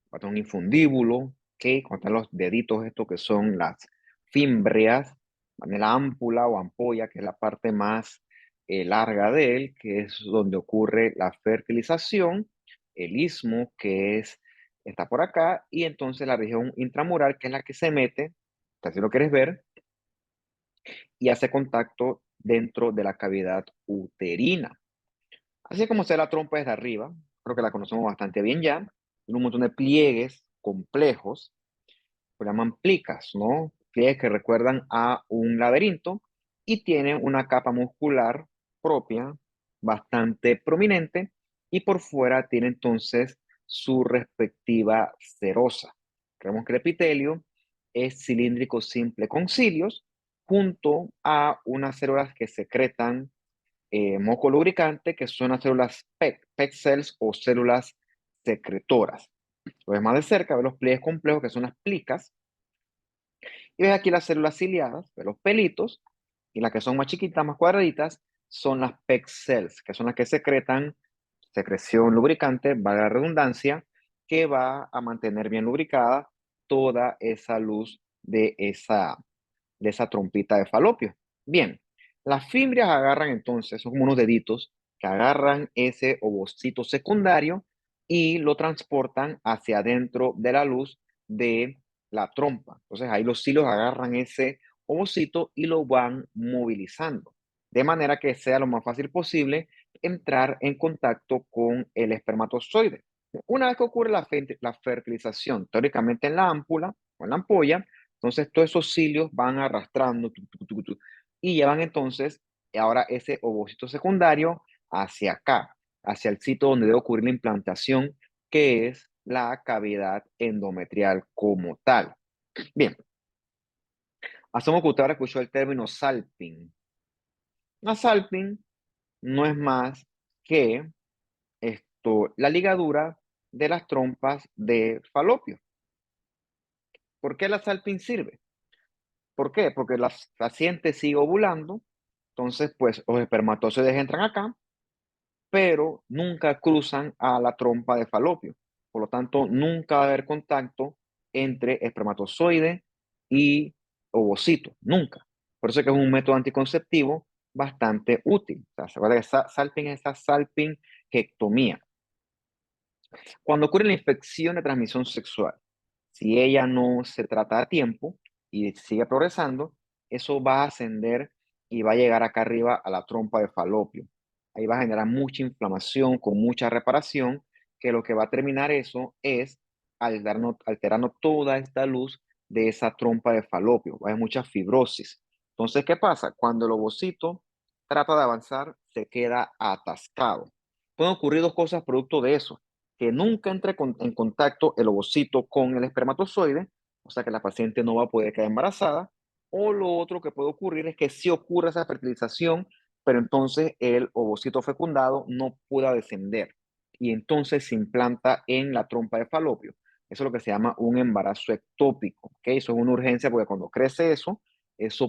Falta un infundíbulo, que contan los deditos estos que son las fimbrias, ¿vale? La ámpula o ampolla, que es la parte más larga de él, que es donde ocurre la fertilización, el istmo, que está por acá, y entonces la región intramural, que es la que se mete, si lo quieres ver, y hace contacto dentro de la cavidad uterina. Así como se la trompa desde arriba, creo que la conocemos bastante bien ya, tiene un montón de pliegues complejos, se llaman plicas, ¿no? Pliegues que recuerdan a un laberinto y tienen una capa muscular propia, bastante prominente, y por fuera tiene entonces su respectiva serosa. Creemos que el epitelio es cilíndrico simple con cilios, junto a unas células que secretan moco lubricante, que son las células PEG cells o células secretoras. Lo ves más de cerca, ves los pliegues complejos, que son las plicas, y ves aquí las células ciliadas, ves los pelitos, y las que son más chiquitas, más cuadraditas, son las PEG cells, que son las que secretan secreción lubricante, valga la redundancia, que va a mantener bien lubricada toda esa luz de esa trompita de falopio. Bien, las fimbrias agarran entonces, son como unos deditos que agarran ese ovocito secundario y lo transportan hacia adentro de la luz de la trompa. Entonces ahí los cilios agarran ese ovocito y lo van movilizando, de manera que sea lo más fácil posible entrar en contacto con el espermatozoide. Una vez que ocurre la fertilización, teóricamente en la ámpula o en la ampolla, entonces todos esos cilios van arrastrando y llevan entonces ahora ese ovocito secundario hacia acá, hacia el sitio donde debe ocurrir la implantación, que es la cavidad endometrial como tal. Bien, asumo que usted ahora escuchó el término salping. La salping no es más que la ligadura de las trompas de falopio. ¿Por qué la salping sirve? ¿Por qué? Porque la paciente sigue ovulando, entonces pues los espermatozoides entran acá, pero nunca cruzan a la trompa de falopio. Por lo tanto, nunca va a haber contacto entre espermatozoide y ovocito, nunca. Por eso es que es un método anticonceptivo bastante útil. O sea, se acuerda que salping es esa salpingectomía. Cuando ocurre la infección de transmisión sexual, si ella no se trata a tiempo y sigue progresando, eso va a ascender y va a llegar acá arriba a la trompa de falopio. Ahí va a generar mucha inflamación con mucha reparación, que lo que va a terminar eso es alterando toda esta luz de esa trompa de falopio. Va a haber mucha fibrosis. Entonces, ¿qué pasa? Cuando el ovocito trata de avanzar, se queda atascado. Pueden ocurrir dos cosas producto de eso: que nunca entre en contacto el ovocito con el espermatozoide, o sea que la paciente no va a poder quedar embarazada, o lo otro que puede ocurrir es que sí ocurre esa fertilización, pero entonces el ovocito fecundado no pueda descender y entonces se implanta en la trompa de falopio. Eso es lo que se llama un embarazo ectópico, ¿ok? Eso es una urgencia porque cuando crece eso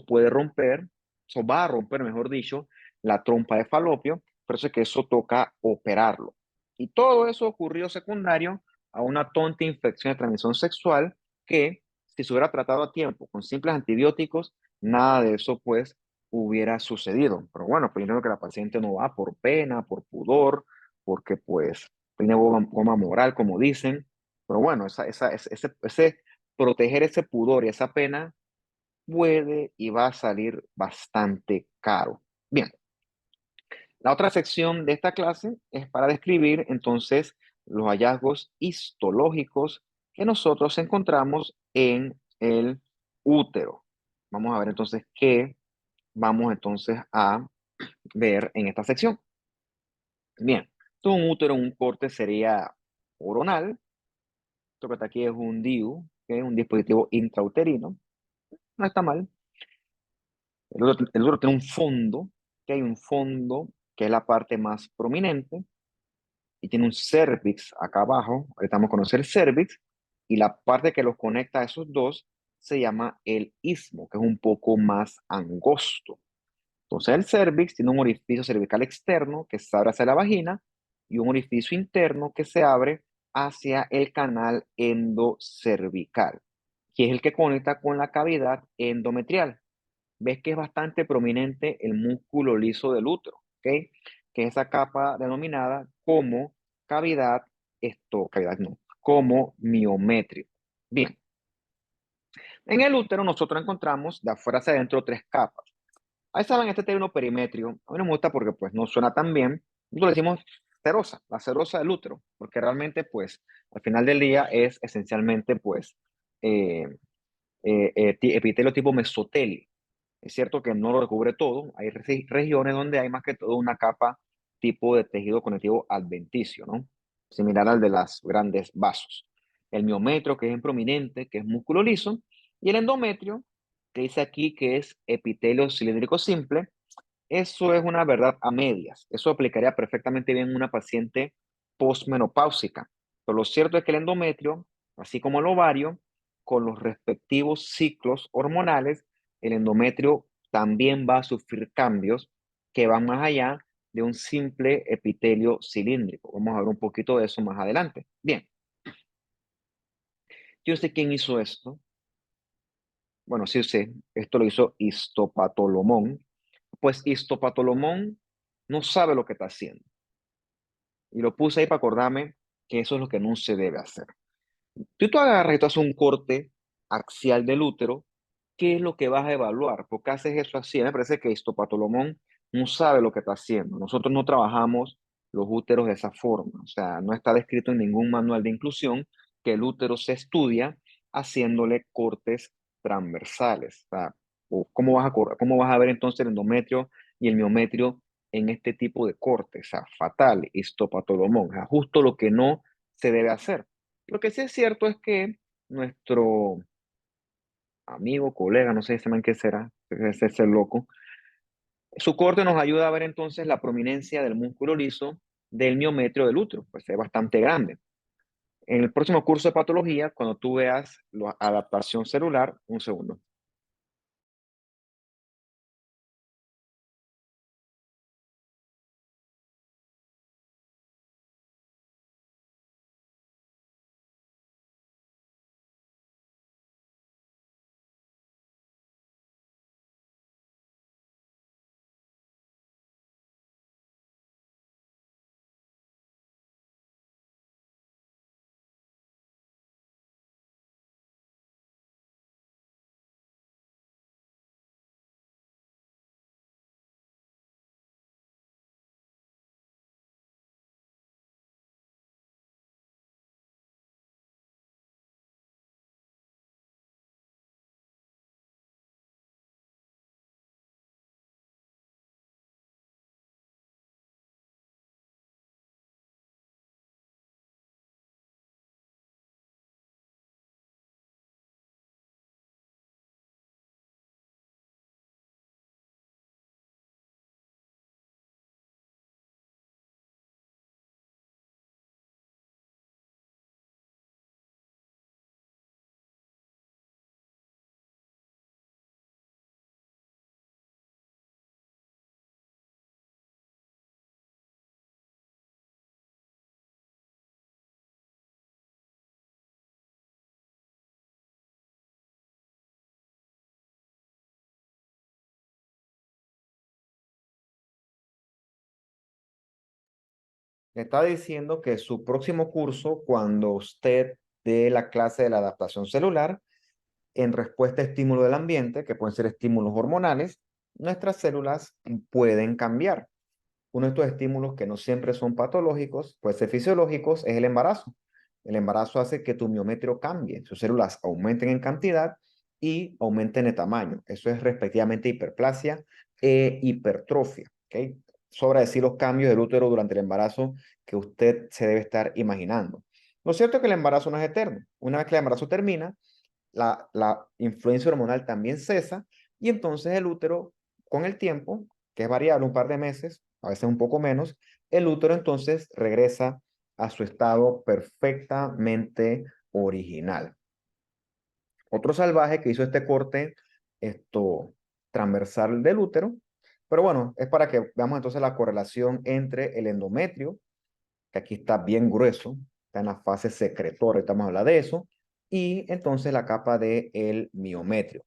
puede romper, eso va a romper, mejor dicho, la trompa de falopio, por eso es que eso toca operarlo. Y todo eso ocurrió secundario a una tonta infección de transmisión sexual que, si se hubiera tratado a tiempo con simples antibióticos, nada de eso pues hubiera sucedido. Pero bueno, pues yo creo que la paciente no va por pena, por pudor, porque pues tiene goma moral, como dicen. Pero bueno, ese proteger ese pudor y esa pena puede y va a salir bastante caro. Bien, la otra sección de esta clase es para describir entonces los hallazgos histológicos que nosotros encontramos en el útero. Vamos a ver entonces qué vamos entonces a ver en esta sección. Bien, todo un útero, un corte sería coronal. Esto que está aquí es un DIU, que es un dispositivo intrauterino. No está mal. El útero tiene un fondo, que hay un fondo que es la parte más prominente, y tiene un cervix acá abajo. Ahorita vamos a conocer el cervix, y la parte que los conecta a esos dos se llama el istmo, que es un poco más angosto. Entonces el cervix tiene un orificio cervical externo que se abre hacia la vagina y un orificio interno que se abre hacia el canal endocervical, que es el que conecta con la cavidad endometrial. Ves que es bastante prominente el músculo liso del útero, ¿ok? Que es esa capa denominada como cavidad, cavidad no, como miometrio. Bien, en el útero nosotros encontramos de afuera hacia adentro tres capas. Ahí saben este término perimetrio. A mí no me gusta porque pues no suena tan bien. Nosotros le decimos serosa, la serosa del útero, porque realmente pues al final del día es esencialmente pues eh, epitelio tipo mesotelio. Es cierto que no lo recubre todo. Hay regiones donde hay más que todo una capa tipo de tejido conectivo adventicio, ¿no? Similar al de las grandes vasos. El miometrio, que es en prominente, que es músculo liso, y el endometrio, que dice aquí que es epitelio cilíndrico simple. Eso es una verdad a medias. Eso aplicaría perfectamente bien en una paciente posmenopáusica. Pero lo cierto es que el endometrio, así como el ovario, con los respectivos ciclos hormonales, el endometrio también va a sufrir cambios que van más allá de un simple epitelio cilíndrico. Vamos a ver un poquito de eso más adelante. Bien, yo sé quién hizo esto. Bueno, sí sé, esto lo hizo Histopatolomón. Pues Histopatolomón no sabe lo que está haciendo. Y lo puse ahí para acordarme que eso es lo que no se debe hacer. Tú agarras y tú haces un corte axial del útero, ¿qué es lo que vas a evaluar? ¿Por qué haces eso así? Me parece que Histopatolomón no sabe lo que está haciendo. Nosotros no trabajamos los úteros de esa forma. O sea, no está descrito en ningún manual de inclusión que el útero se estudia haciéndole cortes transversales. O sea, ¿cómo vas a ver entonces el endometrio y el miometrio en este tipo de cortes? O sea, fatal, histopatolomón. O sea, justo lo que no se debe hacer. Lo que sí es cierto es que nuestro amigo, colega, no sé si man qué será, ese loco, su corte nos ayuda a ver entonces la prominencia del músculo liso del miometrio del útero, pues es bastante grande. En el próximo curso de patología, cuando tú veas la adaptación celular, un segundo. Le está diciendo que su próximo curso, cuando usted dé la clase de la adaptación celular, en respuesta a estímulos del ambiente, que pueden ser estímulos hormonales, nuestras células pueden cambiar. Uno de estos estímulos que no siempre son patológicos, puede ser fisiológicos, es el embarazo. El embarazo hace que tu miometrio cambie, sus células aumenten en cantidad y aumenten de tamaño. Eso es respectivamente hiperplasia e hipertrofia. ¿Okay? Sobra decir los cambios del útero durante el embarazo que usted se debe estar imaginando. Lo cierto es que el embarazo no es eterno. Una vez que el embarazo termina, la influencia hormonal también cesa y entonces el útero con el tiempo, que es variable, un par de meses, a veces un poco menos, el útero entonces regresa a su estado perfectamente original. Otro salvaje que hizo este corte transversal del útero, pero bueno, es para que veamos entonces la correlación entre el endometrio, que aquí está bien grueso, está en la fase secretora, estamos hablando de eso, y entonces la capa del miometrio.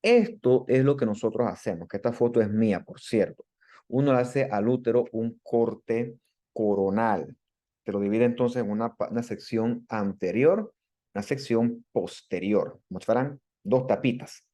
Esto es lo que nosotros hacemos, que esta foto es mía, por cierto. Uno le hace al útero un corte coronal. Te lo divide entonces en una sección anterior, una sección posterior, como si fueran dos tapitas.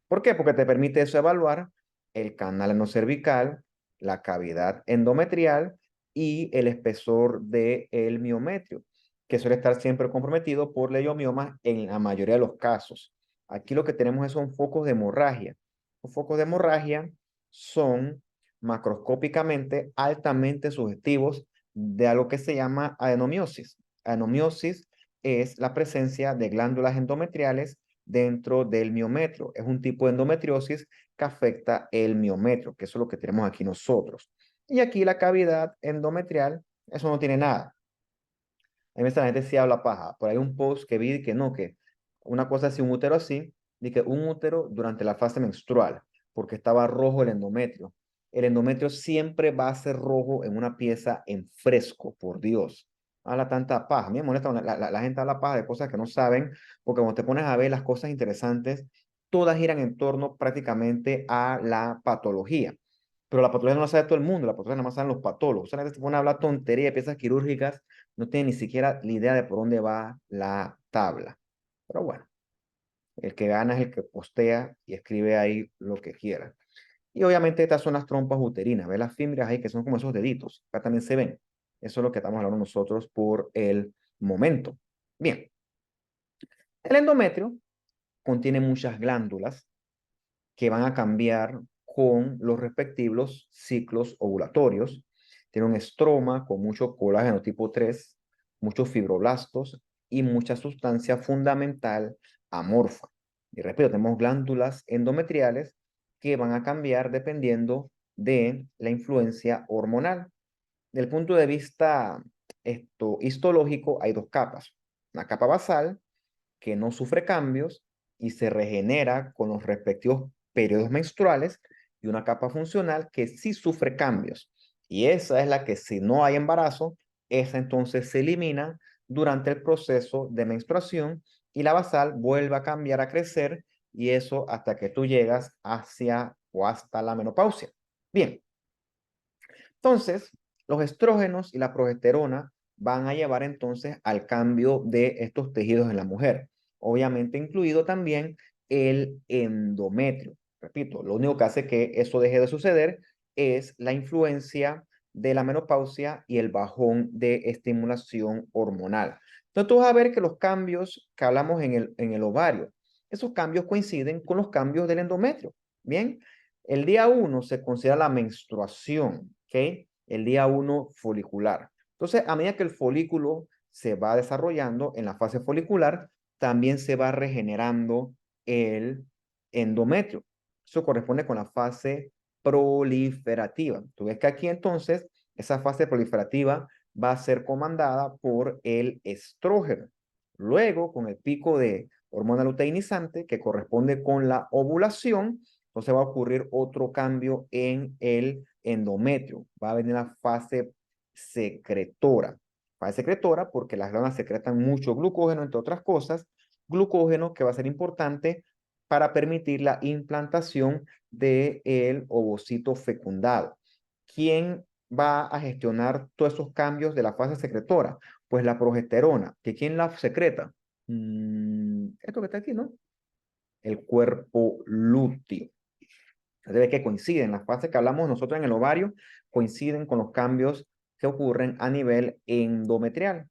¿Por qué? Porque te permite eso evaluar el canal cervical, la cavidad endometrial y el espesor del miometrio, que suele estar siempre comprometido por leiomiomas en la mayoría de los casos. Aquí lo que tenemos son focos de hemorragia. Los focos de hemorragia son macroscópicamente altamente sugestivos de algo que se llama adenomiosis. Adenomiosis es la presencia de glándulas endometriales dentro del miometrio. Es un tipo de endometriosis que afecta el miometrio, que eso es lo que tenemos aquí nosotros. Y aquí la cavidad endometrial, eso no tiene nada. A mí la gente sí habla paja. Por ahí un post que vi que no, que una cosa así, un útero así, de que un útero durante la fase menstrual, porque estaba rojo el endometrio. El endometrio siempre va a ser rojo en una pieza en fresco, por Dios. Habla tanta paja. A mí me molesta cuando la gente habla paja de cosas que no saben, porque cuando te pones a ver las cosas interesantes, todas giran en torno prácticamente a la patología. Pero la patología no la sabe todo el mundo, la patología nada más saben los patólogos. O sea, la gente se pone a hablar tontería de piezas quirúrgicas, no tiene ni siquiera la idea de por dónde va la tabla. Pero bueno, el que gana es el que postea y escribe ahí lo que quiera. Y obviamente estas son las trompas uterinas, ¿ves las fibras ahí que son como esos deditos? Acá también se ven. Eso es lo que estamos hablando nosotros por el momento. Bien, el endometrio contiene muchas glándulas que van a cambiar con los respectivos ciclos ovulatorios. Tiene un estroma con mucho colágeno tipo 3, muchos fibroblastos y mucha sustancia fundamental amorfa. Y repito, tenemos glándulas endometriales que van a cambiar dependiendo de la influencia hormonal. Desde el punto de vista histológico, hay dos capas. Una capa basal, que no sufre cambios y se regenera con los respectivos periodos menstruales, y una capa funcional que sí sufre cambios. Y esa es la que, si no hay embarazo, esa entonces se elimina durante el proceso de menstruación, y la basal vuelve a cambiar, a crecer, y eso hasta que tú llegas hacia o hasta la menopausia. Bien, entonces, los estrógenos y la progesterona van a llevar entonces al cambio de estos tejidos en la mujer, obviamente incluido también el endometrio. Repito, lo único que hace que eso deje de suceder es la influencia de la menopausia y el bajón de estimulación hormonal. Entonces, tú vas a ver que los cambios que hablamos en el ovario, esos cambios coinciden con los cambios del endometrio. Bien, el día 1 se considera la menstruación, ¿ok? El día 1 folicular. Entonces, a medida que el folículo se va desarrollando en la fase folicular, también se va regenerando el endometrio. Eso corresponde con la fase proliferativa. Tú ves que aquí entonces esa fase proliferativa va a ser comandada por el estrógeno. Luego, con el pico de hormona luteinizante que corresponde con la ovulación, entonces va a ocurrir otro cambio en el endometrio. Va a venir la fase secretora. Fase secretora porque las glándulas secretan mucho glucógeno, entre otras cosas, glucógeno que va a ser importante para permitir la implantación del ovocito fecundado. ¿Quién va a gestionar todos esos cambios de la fase secretora? Pues la progesterona. ¿Que quién la secreta? Esto que está aquí, ¿no? El cuerpo lúteo. Se ve que coinciden, las fases que hablamos nosotros en el ovario coinciden con los cambios que ocurren a nivel endometrial.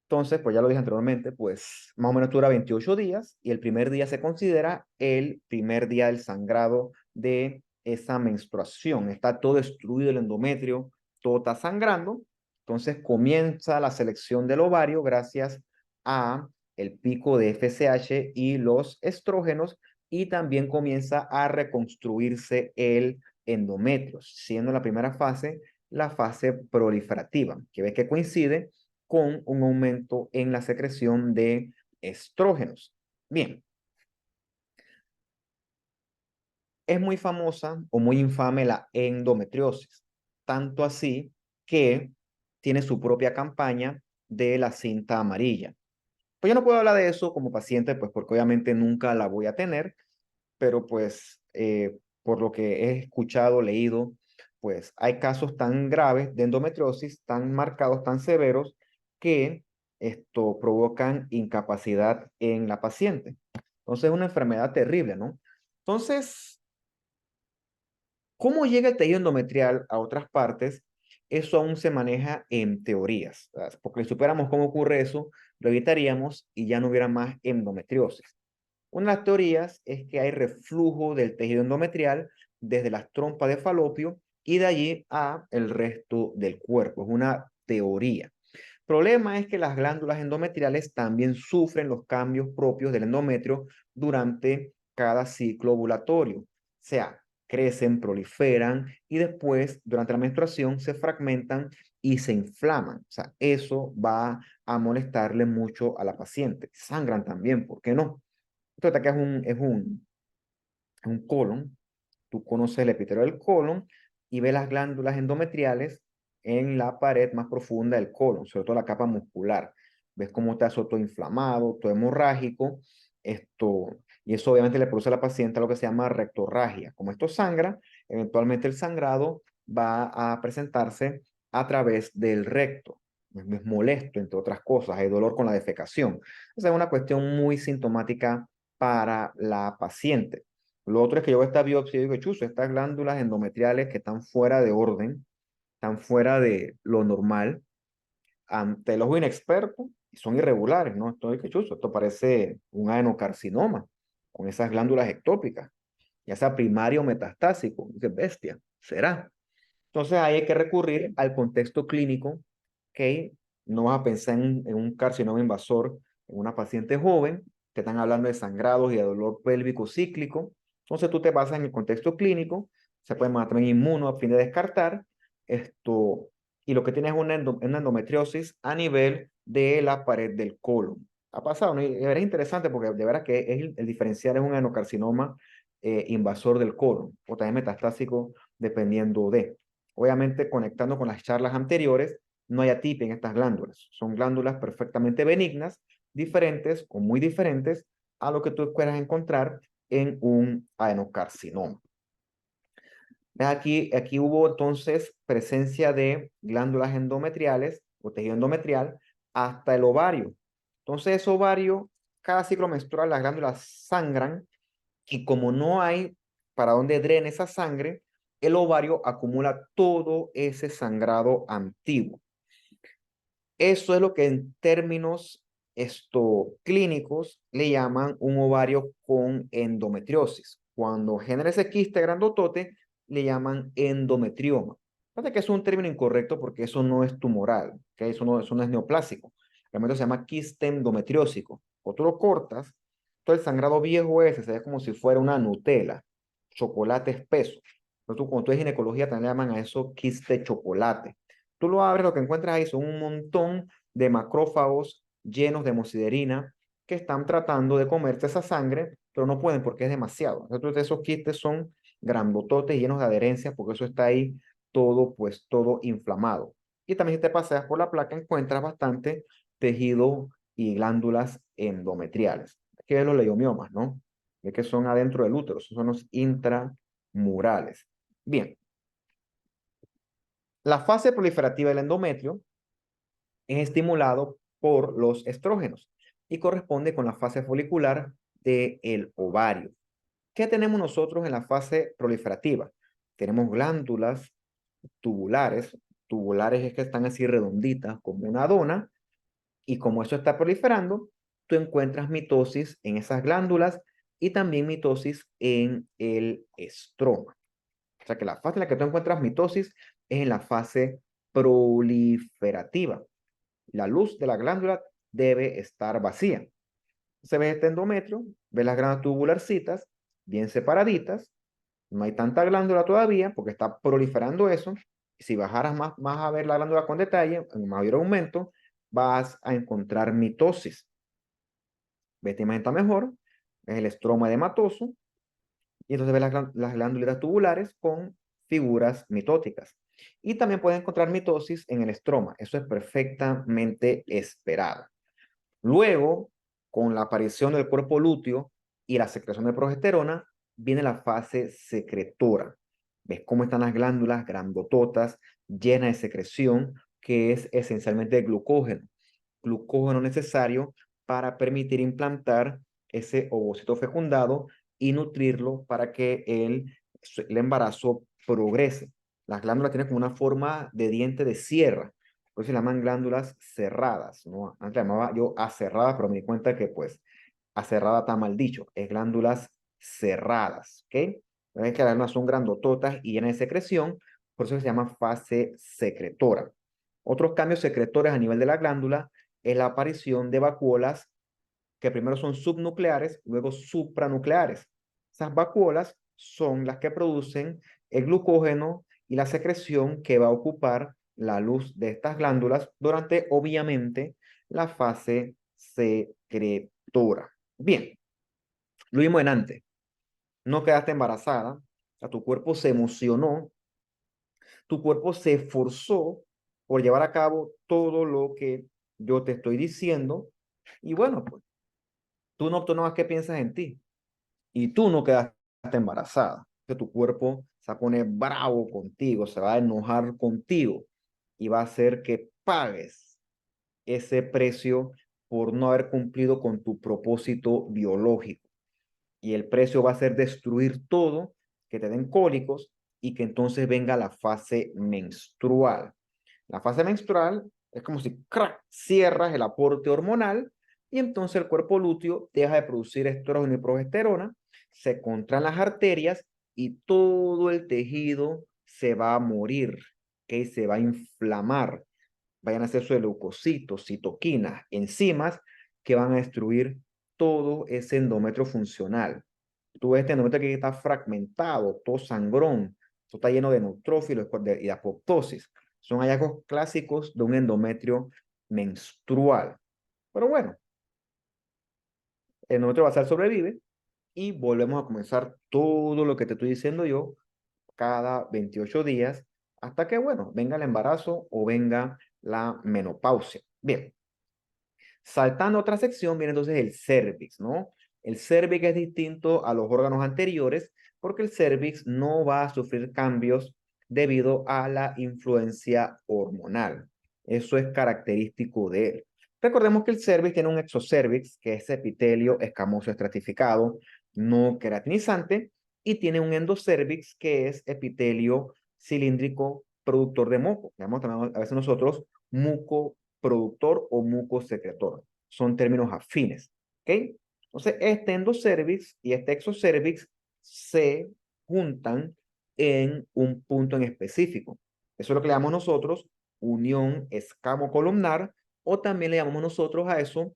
Entonces, pues ya lo dije anteriormente, pues más o menos dura 28 días, y el primer día se considera el primer día del sangrado de esa menstruación. Está todo destruido el endometrio, todo está sangrando. Entonces comienza la selección del ovario gracias a el pico de FSH y los estrógenos y también comienza a reconstruirse el endometrio, siendo la primera fase la fase proliferativa, que ves que coincide con un aumento en la secreción de estrógenos. Bien, es muy famosa o muy infame la endometriosis, tanto así que tiene su propia campaña de la cinta amarilla. Pues yo no puedo hablar de eso como paciente, pues porque obviamente nunca la voy a tener, pero pues por lo que he escuchado, leído, pues hay casos tan graves de endometriosis, tan marcados, tan severos, que esto provocan incapacidad en la paciente. Entonces es una enfermedad terrible, ¿no? Entonces, ¿cómo llega el tejido endometrial a otras partes? Eso aún se maneja en teorías, ¿verdad? Porque si supiéramos cómo ocurre eso, lo evitaríamos y ya no hubiera más endometriosis. Una de las teorías es que hay reflujo del tejido endometrial desde las trompas de falopio y de allí a el resto del cuerpo. Es una teoría. El problema es que las glándulas endometriales también sufren los cambios propios del endometrio durante cada ciclo ovulatorio. O sea, crecen, proliferan y después, durante la menstruación, se fragmentan y se inflaman. O sea, eso va a molestarle mucho a la paciente. Sangran también, ¿por qué no? Entonces, acá es un colon. Tú conoces el epitelio del colon y ves las glándulas endometriales en la pared más profunda del colon, sobre todo la capa muscular. Ves cómo está eso todo inflamado, todo hemorrágico, y eso obviamente le produce a la paciente lo que se llama rectorragia. Como esto sangra, eventualmente el sangrado va a presentarse a través del recto. Es molesto, entre otras cosas, hay dolor con la defecación. O sea, es una cuestión muy sintomática para la paciente. Lo otro es que yo hago esta biopsia y digo, chuzo, estas glándulas endometriales que están fuera de orden, están fuera de lo normal, ante el ojo inexperto, y son irregulares, ¿no? Estoy que chuzo, esto parece un adenocarcinoma, con esas glándulas ectópicas, ya sea primario o metastásico. Dice, bestia, ¿será? Entonces ahí hay que recurrir al contexto clínico, que no vas a pensar en un carcinoma invasor en una paciente joven, te están hablando de sangrados y de dolor pélvico cíclico. Entonces tú te basas en el contexto clínico, se puede mandar también inmuno a fin de descartar esto, y lo que tienes es una endometriosis a nivel de la pared del colon. Ha pasado, ¿no? Y es interesante porque de verdad que es el diferencial es un adenocarcinoma invasor del colon o también metastásico dependiendo de. Obviamente, conectando con las charlas anteriores, no hay atipia en estas glándulas. Son glándulas perfectamente benignas, diferentes o muy diferentes a lo que tú esperas encontrar en un adenocarcinoma. Aquí hubo entonces presencia de glándulas endometriales o tejido endometrial hasta el ovario. Entonces, ese ovario, cada ciclo menstrual, las glándulas sangran y como no hay para dónde drene esa sangre, el ovario acumula todo ese sangrado antiguo. Eso es lo que en términos clínicos le llaman un ovario con endometriosis. Cuando genera ese quiste grandotote, le llaman endometrioma. Fíjate que es un término incorrecto porque eso no es tumoral, ¿okay? Eso no es neoplásico. Realmente se llama quiste endometriósico. O tú lo cortas, todo el sangrado viejo ese se ve como si fuera una Nutella, chocolate espeso. Pero tú, cuando tú ves ginecología, también le llaman a eso quiste chocolate. Tú lo abres, lo que encuentras ahí son un montón de macrófagos llenos de hemosiderina que están tratando de comerse esa sangre, pero no pueden porque es demasiado. Entonces, esos quistes son grandototes llenos de adherencia porque eso está ahí todo, pues, todo inflamado. Y también si te paseas por la placa encuentras bastante tejido y glándulas endometriales. Aquí ves los leiomiomas, ¿no? Ves que son adentro del útero, esos son los intramurales. Bien, la fase proliferativa del endometrio es estimulado por los estrógenos y corresponde con la fase folicular del ovario. ¿Qué tenemos nosotros en la fase proliferativa? Tenemos glándulas tubulares. Tubulares es que están así redonditas como una dona, y como eso está proliferando, tú encuentras mitosis en esas glándulas y también mitosis en el estroma. O sea que la fase en la que tú encuentras mitosis es en la fase proliferativa. La luz de la glándula debe estar vacía. Se ve este endometrio, ve las glándulas tubularcitas bien separaditas, no hay tanta glándula todavía porque está proliferando eso. Si bajaras más a ver la glándula con detalle, en mayor aumento, vas a encontrar mitosis. Ves, te imaginas mejor, es el estroma edematoso, y entonces ves las glándulas tubulares con figuras mitóticas. Y también puedes encontrar mitosis en el estroma. Eso es perfectamente esperado. Luego, con la aparición del cuerpo lúteo y la secreción de progesterona, viene la fase secretora. ¿Ves cómo están las glándulas grandototas, llenas de secreción, que es esencialmente glucógeno? Glucógeno necesario para permitir implantar ese ovocito fecundado y nutrirlo para que el embarazo progrese. Las glándulas tienen como una forma de diente de sierra, por eso se llaman glándulas cerradas, ¿no? Antes llamaba yo acerradas, pero me di cuenta que pues acerrada está mal dicho, es glándulas cerradas, ¿ok? Es que las glándulas son grandototas y llenas de secreción, por eso se llama fase secretora. Otros cambios secretores a nivel de la glándula es la aparición de vacuolas que primero son subnucleares, luego supranucleares. Esas vacuolas son las que producen el glucógeno y la secreción que va a ocupar la luz de estas glándulas durante, obviamente, la fase secretora. Bien, lo vimos en antes. No quedaste embarazada, a tu cuerpo se emocionó, tu cuerpo se esforzó por llevar a cabo todo lo que yo te estoy diciendo. Y bueno, pues tú no más que piensas en ti. Y tú no quedaste embarazada. Que tu cuerpo se va a poner bravo contigo, se va a enojar contigo y va a hacer que pagues ese precio por no haber cumplido con tu propósito biológico. Y el precio va a ser destruir todo, que te den cólicos y que entonces venga la fase menstrual. La fase menstrual es como si ¡crack! Cierras el aporte hormonal y entonces el cuerpo lúteo deja de producir estrógeno y progesterona, se contraen las arterias y todo el tejido se va a morir, que se va a inflamar. Vayan a hacer sus leucocitos, citoquinas, enzimas que van a destruir todo ese endometrio funcional. Tú ves este endometrio que está fragmentado, todo sangrón, todo está lleno de neutrófilos y de apoptosis. Son hallazgos clásicos de un endometrio menstrual. Pero bueno, el endometrio basal sobrevive y volvemos a comenzar todo lo que te estoy diciendo yo cada 28 días hasta que, bueno, venga el embarazo o venga la menopausia. Bien, saltando a otra sección viene entonces el cervix, ¿no? El cervix es distinto a los órganos anteriores porque el cervix no va a sufrir cambios debido a la influencia hormonal. Eso es característico de él. Recordemos que el cervix tiene un exocervix, que es epitelio escamoso estratificado, no queratinizante, y tiene un endocervix, que es epitelio cilíndrico productor de moco. Llamamos también a veces nosotros muco productor o mucosecretor. Son términos afines. ¿Ok? Entonces, este endocervix y este exocervix se juntan en un punto en específico. Eso es lo que le llamamos nosotros unión escamocolumnar o también le llamamos nosotros a eso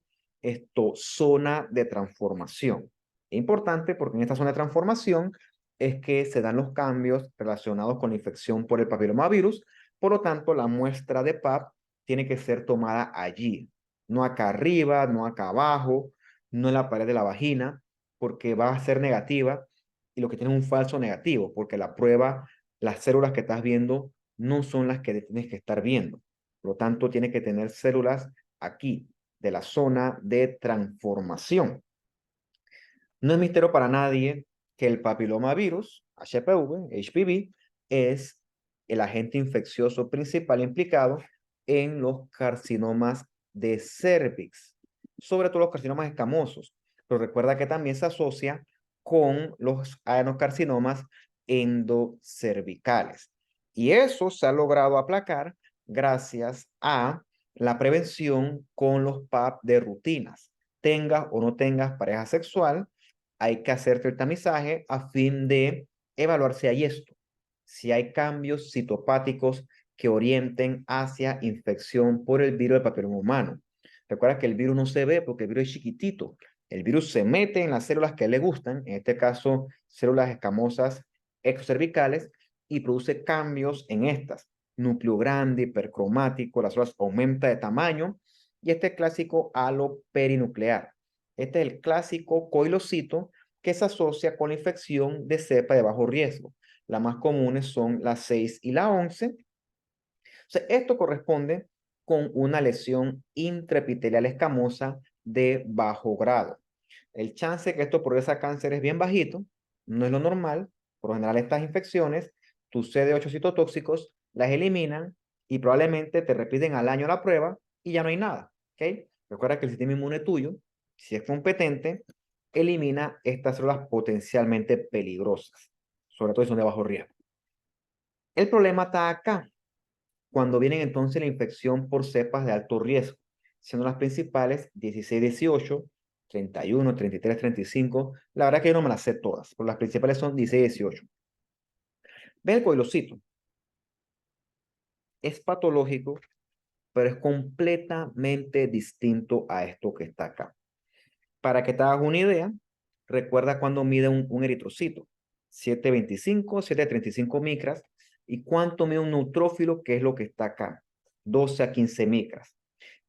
zona de transformación. Es importante porque en esta zona de transformación es que se dan los cambios relacionados con la infección por el papilomavirus. Por lo tanto, la muestra de PAP tiene que ser tomada allí, no acá arriba, no acá abajo, no en la pared de la vagina, porque va a ser negativa y lo que tiene es un falso negativo, porque la prueba, las células que estás viendo no son las que tienes que estar viendo. Por lo tanto, tiene que tener células aquí, de la zona de transformación. No es misterio para nadie que el papilomavirus, HPV, es el agente infeccioso principal implicado en los carcinomas de cervix, sobre todo los carcinomas escamosos. Pero recuerda que también se asocia con los adenocarcinomas endocervicales. Y eso se ha logrado aplacar gracias a la prevención con los PAP de rutinas. Tengas o no tengas pareja sexual, hay que hacerte el tamizaje a fin de evaluar si hay esto, si hay cambios citopáticos que orienten hacia infección por el virus del papiloma humano. Recuerda que el virus no se ve porque el virus es chiquitito, El virus se mete en las células que le gustan, en este caso células escamosas exocervicales, y produce cambios en estas. Núcleo grande, hipercromático, las células aumenta de tamaño, y este clásico halo perinuclear. Este es el clásico coilocito que se asocia con la infección de cepa de bajo riesgo. Las más comunes son la 6 y la 11. O sea, esto corresponde con una lesión intraepitelial escamosa de bajo grado. El chance que esto progresa a cáncer es bien bajito, no es lo normal. Por lo general, estas infecciones, tus CD8 citotóxicos las eliminan y probablemente te repiten al año la prueba y ya no hay nada. ¿Ok? Recuerda que el sistema inmune tuyo, si es competente, elimina estas células potencialmente peligrosas, sobre todo si son de bajo riesgo. El problema está acá, cuando vienen entonces la infección por cepas de alto riesgo, siendo las principales 16, 18, 31, 33, 35. La verdad que yo no me las sé todas, pero las principales son 16, 18. ¿Ves el coilocito? Es patológico, pero es completamente distinto a esto que está acá. Para que te hagas una idea, recuerda cuando mide un eritrocito, 725, 735 micras, y cuánto mide un neutrófilo, que es lo que está acá, 12 a 15 micras.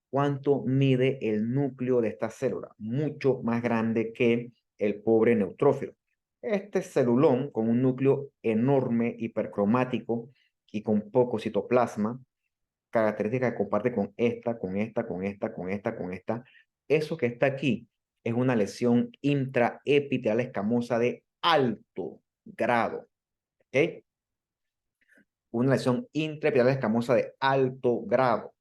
¿Cuánto mide el núcleo de esta célula? Mucho más grande que el pobre neutrófilo. Este celulón, con un núcleo enorme, hipercromático y con poco citoplasma, característica que comparte con esta, con esta, con esta, con esta, con esta. Eso que está aquí es una lesión intraepitelial escamosa de alto grado. ¿Ok? Una lesión intraepitelial escamosa de alto grado.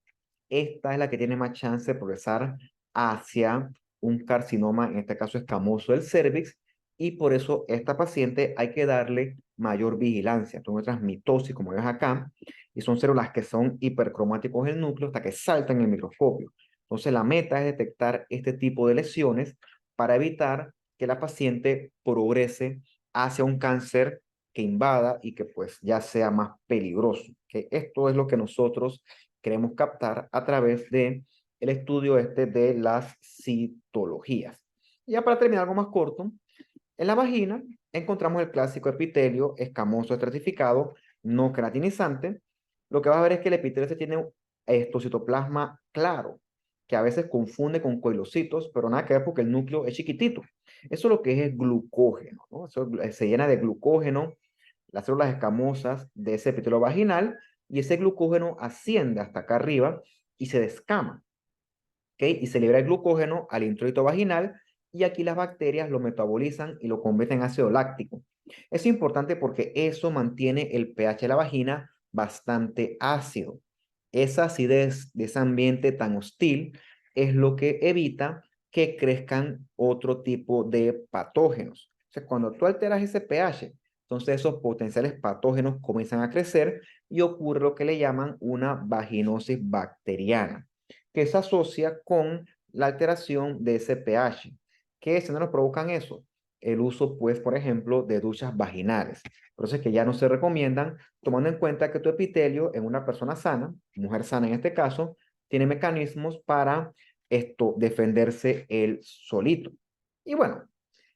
Esta es la que tiene más chance de progresar hacia un carcinoma, en este caso escamoso del cervix, y por eso esta paciente hay que darle mayor vigilancia. Son otras mitosis, como ves acá, y son células que son hipercromáticos del núcleo hasta que saltan en el microscopio. Entonces la meta es detectar este tipo de lesiones para evitar que la paciente progrese hacia un cáncer que invada y que pues ya sea más peligroso. Que esto es lo que nosotros queremos captar a través de el estudio este de las citologías. Y ya para terminar algo más corto, en la vagina encontramos el clásico epitelio escamoso estratificado, no queratinizante. Lo que vas a ver es que el epitelio se tiene citoplasma claro, que a veces confunde con coilocitos, pero nada que ver porque el núcleo es chiquitito. Eso es lo que es el glucógeno, ¿no? Eso se llena de glucógeno, las células escamosas de ese epitelio vaginal, y ese glucógeno asciende hasta acá arriba y se descama, ¿ok? Y se libera el glucógeno al introito vaginal, y aquí las bacterias lo metabolizan y lo convierten en ácido láctico. Es importante porque eso mantiene el pH de la vagina bastante ácido. Esa acidez de ese ambiente tan hostil es lo que evita que crezcan otro tipo de patógenos. O sea, cuando tú alteras ese pH, entonces esos potenciales patógenos comienzan a crecer y ocurre lo que le llaman una vaginosis bacteriana, que se asocia con la alteración de ese pH. ¿Qué se nos provocan eso? El uso, pues, por ejemplo, de duchas vaginales. Por eso es que ya no se recomiendan, tomando en cuenta que tu epitelio en una persona sana, mujer sana en este caso, tiene mecanismos para esto defenderse el solito. Y bueno,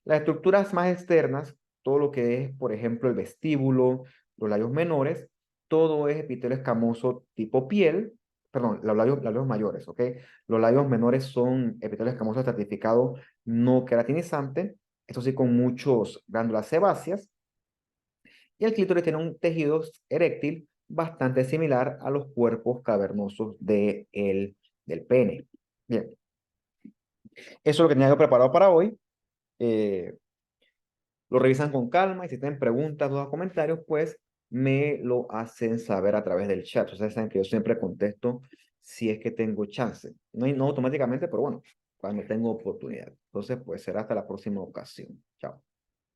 las estructuras más externas, todo lo que es, por ejemplo, el vestíbulo, los labios menores, todo es epitelio escamoso tipo piel, perdón, los labios mayores, ¿ok? Los labios menores son epitelio escamoso estratificado no queratinizante, eso sí con muchos glándulas sebáceas, y el clítoris tiene un tejido eréctil bastante similar a los cuerpos cavernosos del pene. Bien, eso es lo que tenía yo preparado para hoy. Eh, lo revisan con calma y si tienen preguntas, dudas, comentarios, pues me lo hacen saber a través del chat. Ustedes saben que yo siempre contesto si es que tengo chance. No, no automáticamente, pero bueno, cuando tengo oportunidad. Entonces, pues será hasta la próxima ocasión. Chao.